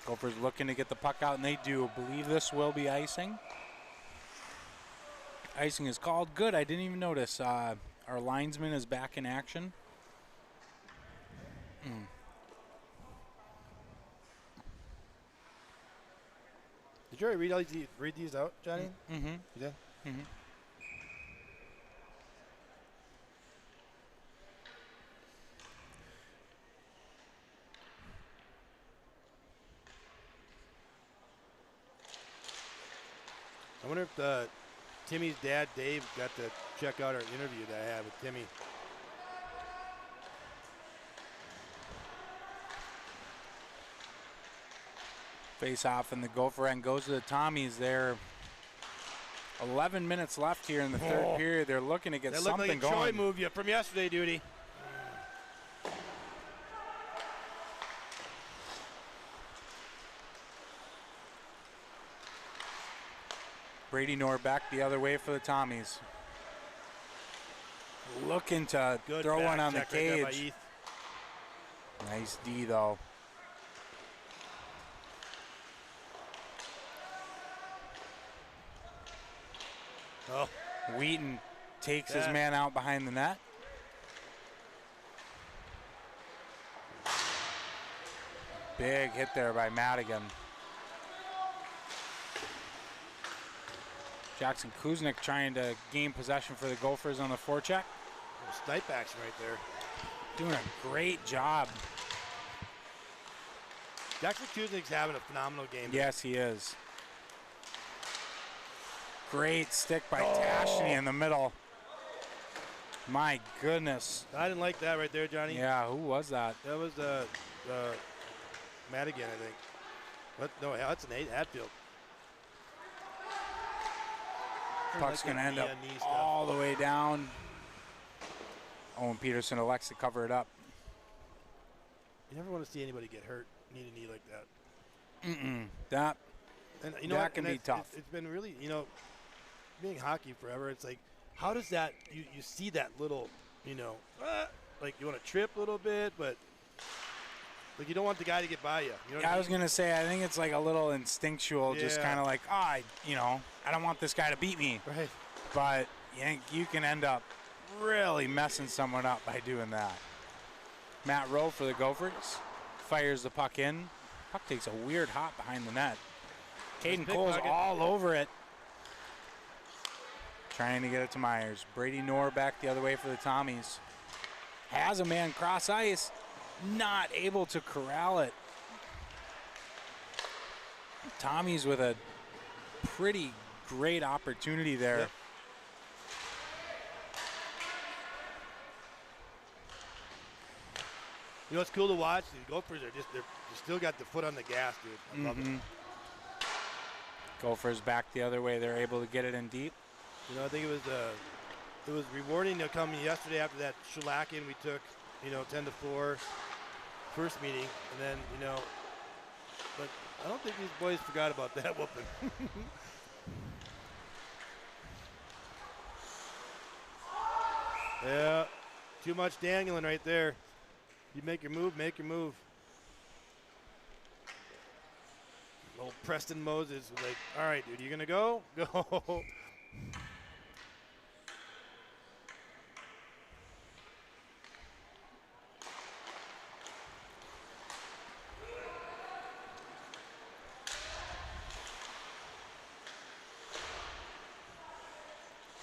Gophers looking to get the puck out, and they do. Believe this will be icing. Icing is called. Good. I didn't even notice. Our linesman is back in action. Did you already read these out, Johnny? Mm-hmm. You did? Mm-hmm. I wonder if Timmy's dad, Dave, got to check out our interview that I had with Timmy. Face off in the Gopher end goes to the Tommies there. 11 minutes left here in the third period. They're looking to get that something looked like a going. Troy move from yesterday, Duty. Brady Knorr back the other way for the Tommies. Looking to throw one on the cage. Right Nice D though. Oh. Wheaton takes his man out behind the net. Big hit there by Madigan. Jackson Kuznick trying to gain possession for the Gophers on the forecheck. Snipe action right there. Doing a great job. Jackson Kuznick's having a phenomenal game. Yes, he is. Great stick by Tashney in the middle. My goodness. I didn't like that right there, Johnny. Yeah, who was that? That was Madigan, I think. But no, that's Nate Hatfield. Puck's going to end up all the way down. Owen Peterson elects to cover it up. You never want to see anybody get hurt, need a knee like that. That can be tough. It's been really, being hockey forever, it's like, how does that, you see that little, like you want to trip a little bit, but like you don't want the guy to get by you. You know what I mean? was going to say, I think it's like a little instinctual, just kind of like, I don't want this guy to beat me. Right. But you can end up really messing someone up by doing that. Matt Rowe for the Gophers fires the puck in. Puck takes a weird hop behind the net. Caden Cole's all over it. Trying to get it to Myers. Brady Knorr back the other way for the Tommies. Has a man cross ice. Not able to corral it. Tommies with a pretty great opportunity there. Yep. You know what's cool to watch? The Gophers are they still got the foot on the gas, dude. I love it. Gophers back the other way. They're able to get it in deep. I think it was rewarding to come yesterday after that shellacking we took, 10-4 first meeting, and then but I don't think these boys forgot about that whooping. Yeah, too much dangling right there. You make your move, make your move. Old Preston Moses was like, all right, dude, you gonna go? Go.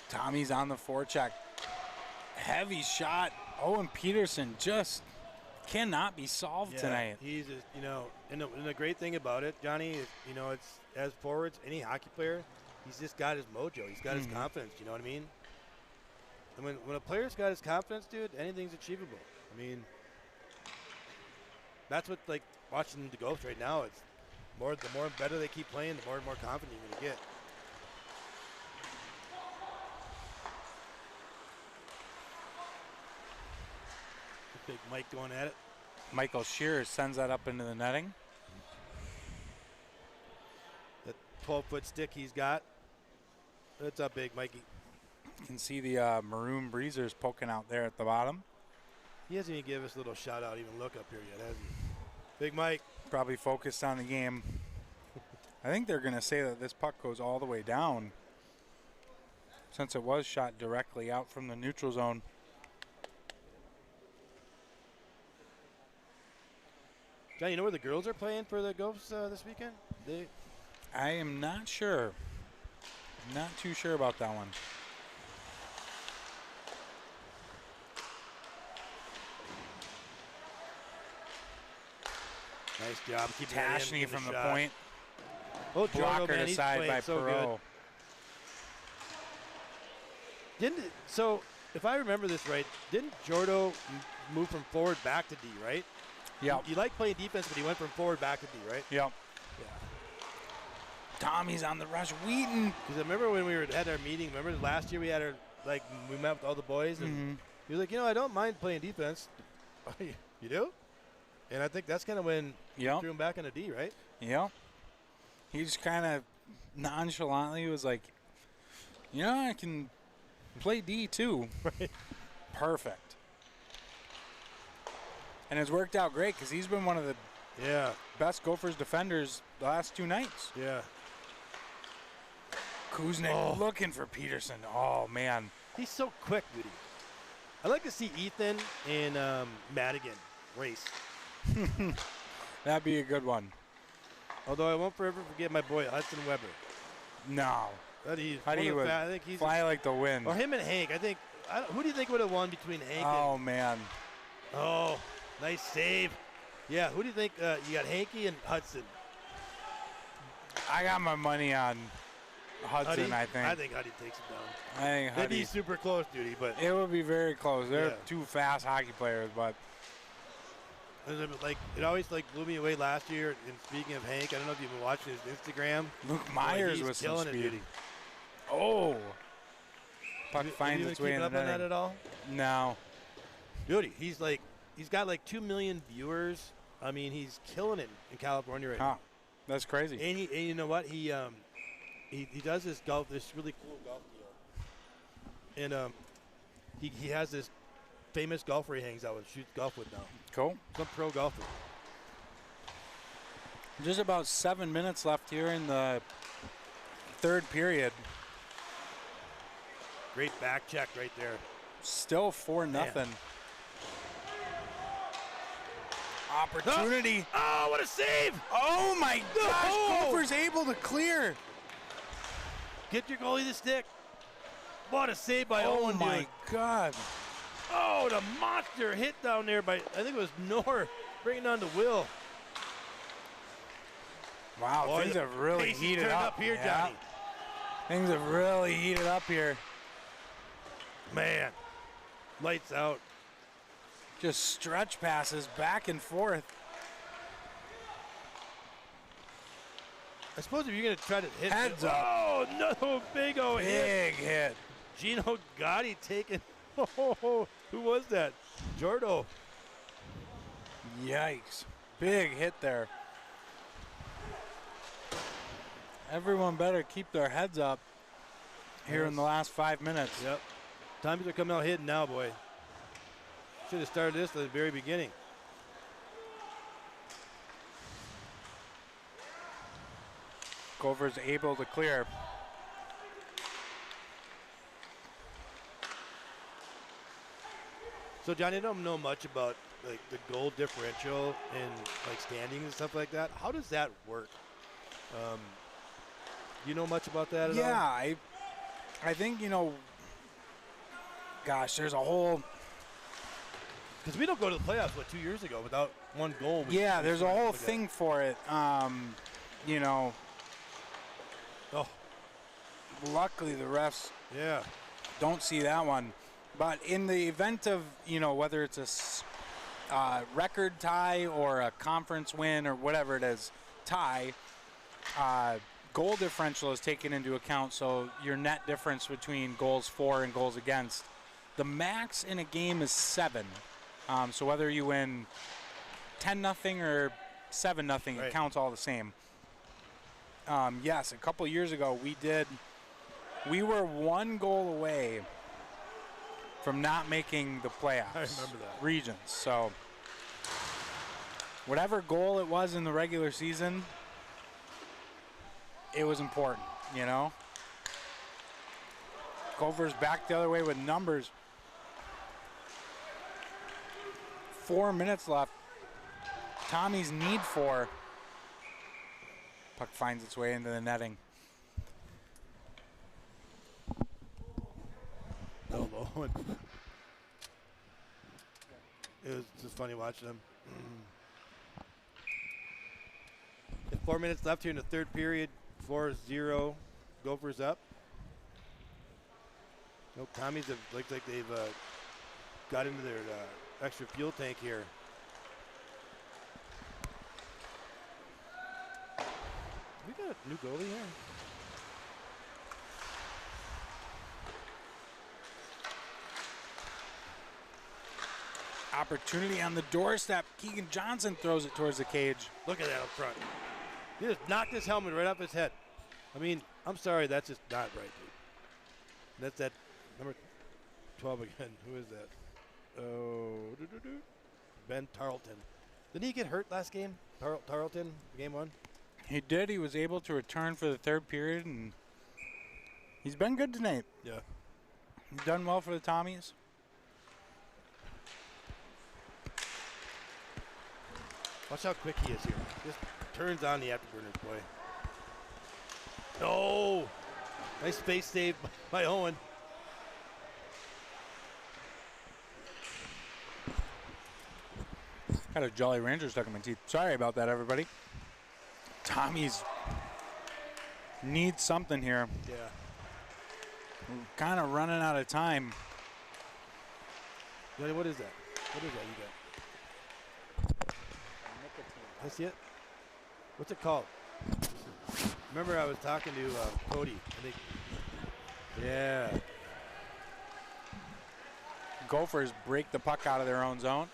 Tommy's on the forecheck. Heavy shot. Owen Peterson just cannot be solved tonight. He's just, and the great thing about it, Johnny, is, it's as forwards, any hockey player, he's just got his mojo. He's got his confidence, you know what I mean? And when a player's got his confidence, dude, anything's achievable. I mean, that's what, like, watching the Gophers right now, it's the more better they keep playing, the more and more confident you're going to get. Big Mike going at it. Michael Shearer sends that up into the netting. That 12-foot stick he's got. That's up big, Mikey. You can see the maroon breezers poking out there at the bottom. He hasn't even given us a little shout out, even look up here yet, has he? Big Mike. Probably focused on the game. I think they're going to say that this puck goes all the way down since it was shot directly out from the neutral zone. John, you know where the girls are playing for the Gophers this weekend? I am not sure. Not too sure about that one. Nice job. Keeping Tashney from the point. Oh, Blocker man, to side by so Perot. So, if I remember this right, didn't Jordo move from forward back to D, right? Yeah. You like playing defense, but he went from forward back to D, right? Yep. Yeah. Tommy's on the rush. Wheaton. Because I remember when we had our meeting, remember last year we had we met with all the boys, and he was like, I don't mind playing defense. You do? And I think that's kind of when you threw him back into D, right? Yep. He just kind of nonchalantly was like, I can play D too. Right. Perfect. And it's worked out great because he's been one of the best Gophers defenders the last two nights. Yeah. Kuznick looking for Peterson. Oh, man. He's so quick, Woody. I'd like to see Ethan and Madigan race. That'd be a good one. Although I won't forever forget my boy Hudson Weber. No. I think he's fly like the wind. Or him and Hank. Who do you think would have won between Hank and... man. Oh, nice save. Yeah, who do you think? You got Hanky and Hudson. I got my money on Hudson, I think. I think Huddy takes it down. I think They'd be super close, duty, but... It would be very close. They're two fast hockey players, but... It always blew me away last year. And speaking of Hank, I don't know if you've been watching his Instagram. Luke Myers was killing it, dude. Oh. Puck Have finds you been its way keeping in the up on that netting. at all? No. Dude, he's got like 2 million viewers. I mean, he's killing it in California right Huh. now. That's crazy. And you know what? He does this really cool golf deal. And he has this famous golfer he hangs out with, shoots golf with now. Cool. Some pro golfer. Just about 7 minutes left here in the third period. Great back check right there. Still 4-0. Opportunity. Oh, what a save! Oh my gosh, No! Gophers able to clear. Get your goalie the stick. What a save by Oh Owen, my dude. God. Oh, the monster hit down there by, I think it was Knorr, bringing on to Will. Wow, Boy, things the have really pace is heated turned up. here, Yeah. Johnny. Things have really heated up here. Man, lights out. Just stretch passes back and forth. I suppose if you're going to try to hit. Heads up. Oh, no, big O hit. Big hit. Gino Gotti taking. Oh, who was that? Jordo. Yikes. Big hit there. Everyone better keep their heads up here in the last 5 minutes. Yep. Tommies are coming out hitting now, boy. Should have started this at the very beginning. Gophers able to clear. So, Johnny, I don't know much about like the goal differential and like standings and stuff like that. How does that work? You know much about that at all? Yeah, I think, you know, gosh, there's a whole. Because we don't go to the playoffs, 2 years ago without one goal. Yeah, there's a whole thing for it. You know, Oh, luckily the refs yeah. don't see that one. But in the event of, you know, whether it's a record tie or a conference win or whatever it is, tie, goal differential is taken into account. So your net difference between goals for and goals against. The max in a game is 7. So whether you win 10-0 or 7-0, Right. it counts all the same. Yes, a couple years ago we were 1 goal away from not making the playoffs. I remember that. Regions. So whatever goal it was in the regular season, it was important, you know? Gophers back the other way with numbers. 4 minutes left. Tommies need 4. Puck finds its way into the netting. No, Owen. It was just funny watching them. 4 minutes left here in the third period. 4-0. Gophers up. No, Tommies have looked like they've got into their extra fuel tank here. We got a new goalie here. Opportunity on the doorstep. Keegan Johnson throws it towards the cage. Look at that up front. He just knocked his helmet right off his head. I mean, I'm sorry, that's just not right, dude. That's that number 12 again. Who is that? Oh, Ben Tarleton. Didn't he get hurt last game? Tarleton, game 1? He did. He was able to return for the third period, and he's been good tonight. Yeah. He's done well for the Tommies. Watch how quick he is here. Just turns on the afterburners, boy. No! Nice space save by Owen. Got a Jolly Rancher stuck in my teeth. Sorry about that, everybody. Tommies need something here. Yeah. We're kind of running out of time. Johnny, what is that? What is that you got? I see it. What's it called? Remember I was talking to Cody. I think Yeah. Gophers break the puck out of their own zone.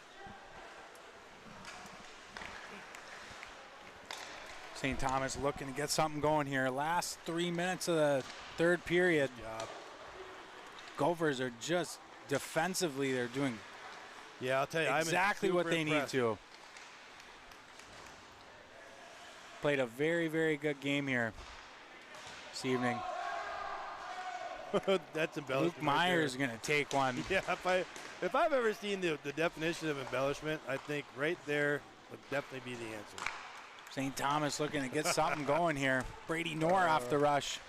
St. Thomas looking to get something going here. Last 3 minutes of the third period. Job. Gophers are just defensively, they're doing Yeah, I'll tell you, exactly what they need to. Played a very, very good game here this evening. That's embellishment. Luke Myers is going to take one. Yeah, if I've ever seen the definition of embellishment, I think right there would definitely be the answer. St. Thomas looking to get something going here. Brady Knorr off the rush.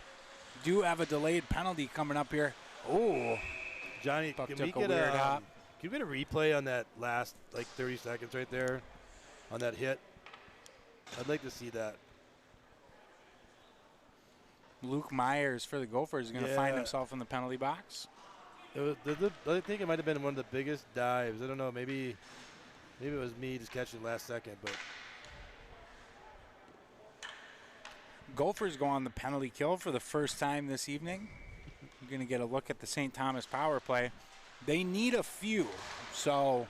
Do have a delayed penalty coming up here. Oh, Johnny, Buck can we took a get weird hop. can we get a replay on that last 30 seconds right there on that hit? I'd like to see that. Luke Myers for the Gophers is going to find Yeah. himself in the penalty box. I think it might have been one of the biggest dives. I don't know. Maybe it was me just catching last second, but Gophers go on the penalty kill for the first time this evening. You're going to get a look at the St. Thomas power play. They need a few, so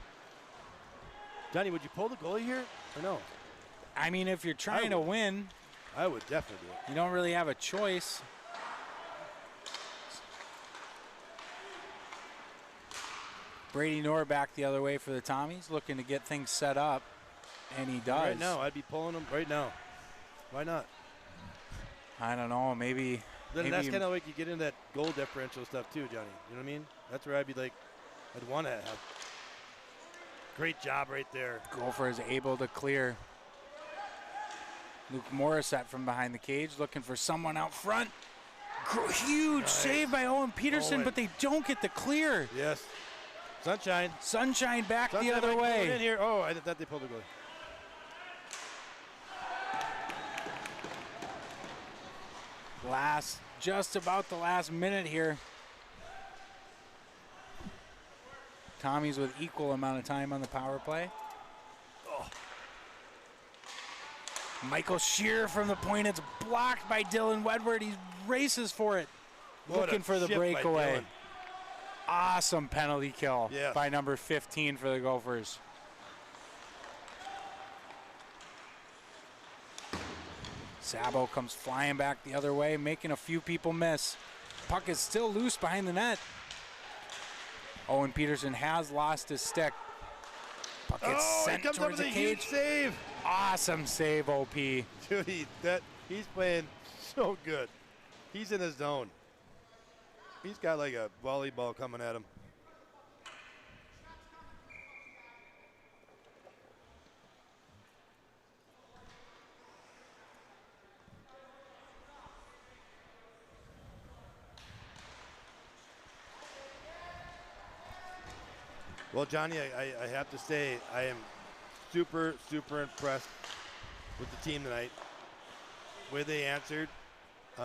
Johnny, would you pull the goalie here or no? I mean, if you're trying to win, I would definitely do it. you don't really have a choice. Brady Knorr back the other way for the Tommies, looking to get things set up, and he does. Right now, I'd be pulling him right now. Why not? I don't know, maybe That's kind of like you get into that goal differential stuff too, Johnny. You know what I mean? That's where I'd be like, I'd want to have. Great job right there. Gophers able to clear. Luke Morissette from behind the cage looking for someone out front. Huge save by Owen Peterson, Owen. but they don't get the clear. Yes. Sunshine. Sunshine back Sunshine the other might pull it way. in here. Oh, I thought they pulled the goalie. Just about the last minute here. Tommies with equal amount of time on the power play. Michael Shear from the point. It's blocked by Dylan Wedward. He races for it. What Looking a for the ship by breakaway. Dylan. Awesome penalty kill Yes. by number 15 for the Gophers. Sabo comes flying back the other way, making a few people miss. Puck is still loose behind the net. Owen Peterson has lost his stick. Puck gets Oh, he sent comes up towards with the a huge cage. save. Awesome save, OP. Dude, he's playing so good. He's in his zone. He's got like a volleyball coming at him. Well, Johnny, I have to say I am super, super impressed with the team tonight. The way they answered. It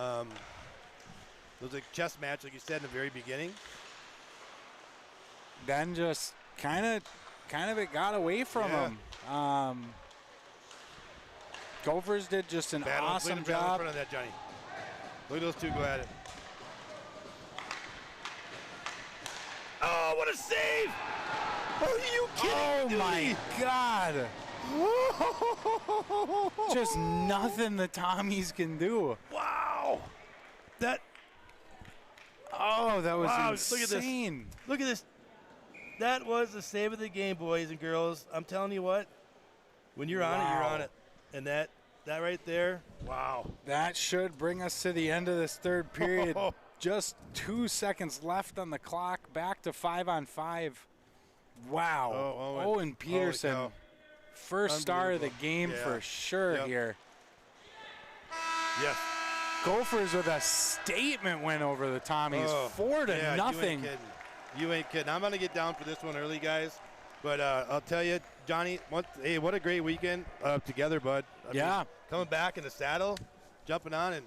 was a chess match, like you said in the very beginning. Then just kind of it got away from him. Gophers did just an awesome In job. front of that, Johnny. Look at those two go at it. Oh, what a save! Are you kidding? Oh dude? my God. Just nothing the Tommies can do. Wow! That Oh, that was Wow, look at this. insane. Look at this. That was the save of the game, boys and girls. I'm telling you what. When you're on it, you're on it. And that right there, wow. That should bring us to the end of this third period. Just 2 seconds left on the clock. Back to 5-on-5. Wow. Oh, Owen holy Peterson. cow. First star of the Unbelievable. game Yeah. for sure Yep. here. Yes. Gophers with a statement win over the Tommies. Oh, 4-0. You ain't kidding. I'm going to get down for this one early, guys. But I'll tell you, Johnny, what a great weekend together, bud. I mean, coming back in the saddle, jumping on, and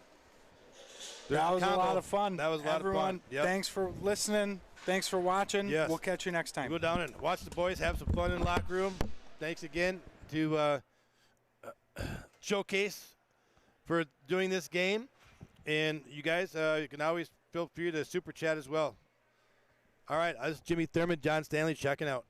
that was a lot of fun. That was a lot Everyone, of fun. Yep. thanks for listening. Thanks for watching. Yes. We'll catch you next time. Go down and watch the boys have some fun in the locker room. Thanks again to Showcase for doing this game. And you guys, you can always feel free to super chat as well. All right, this is Jimmy Thurman, John Stanley checking out.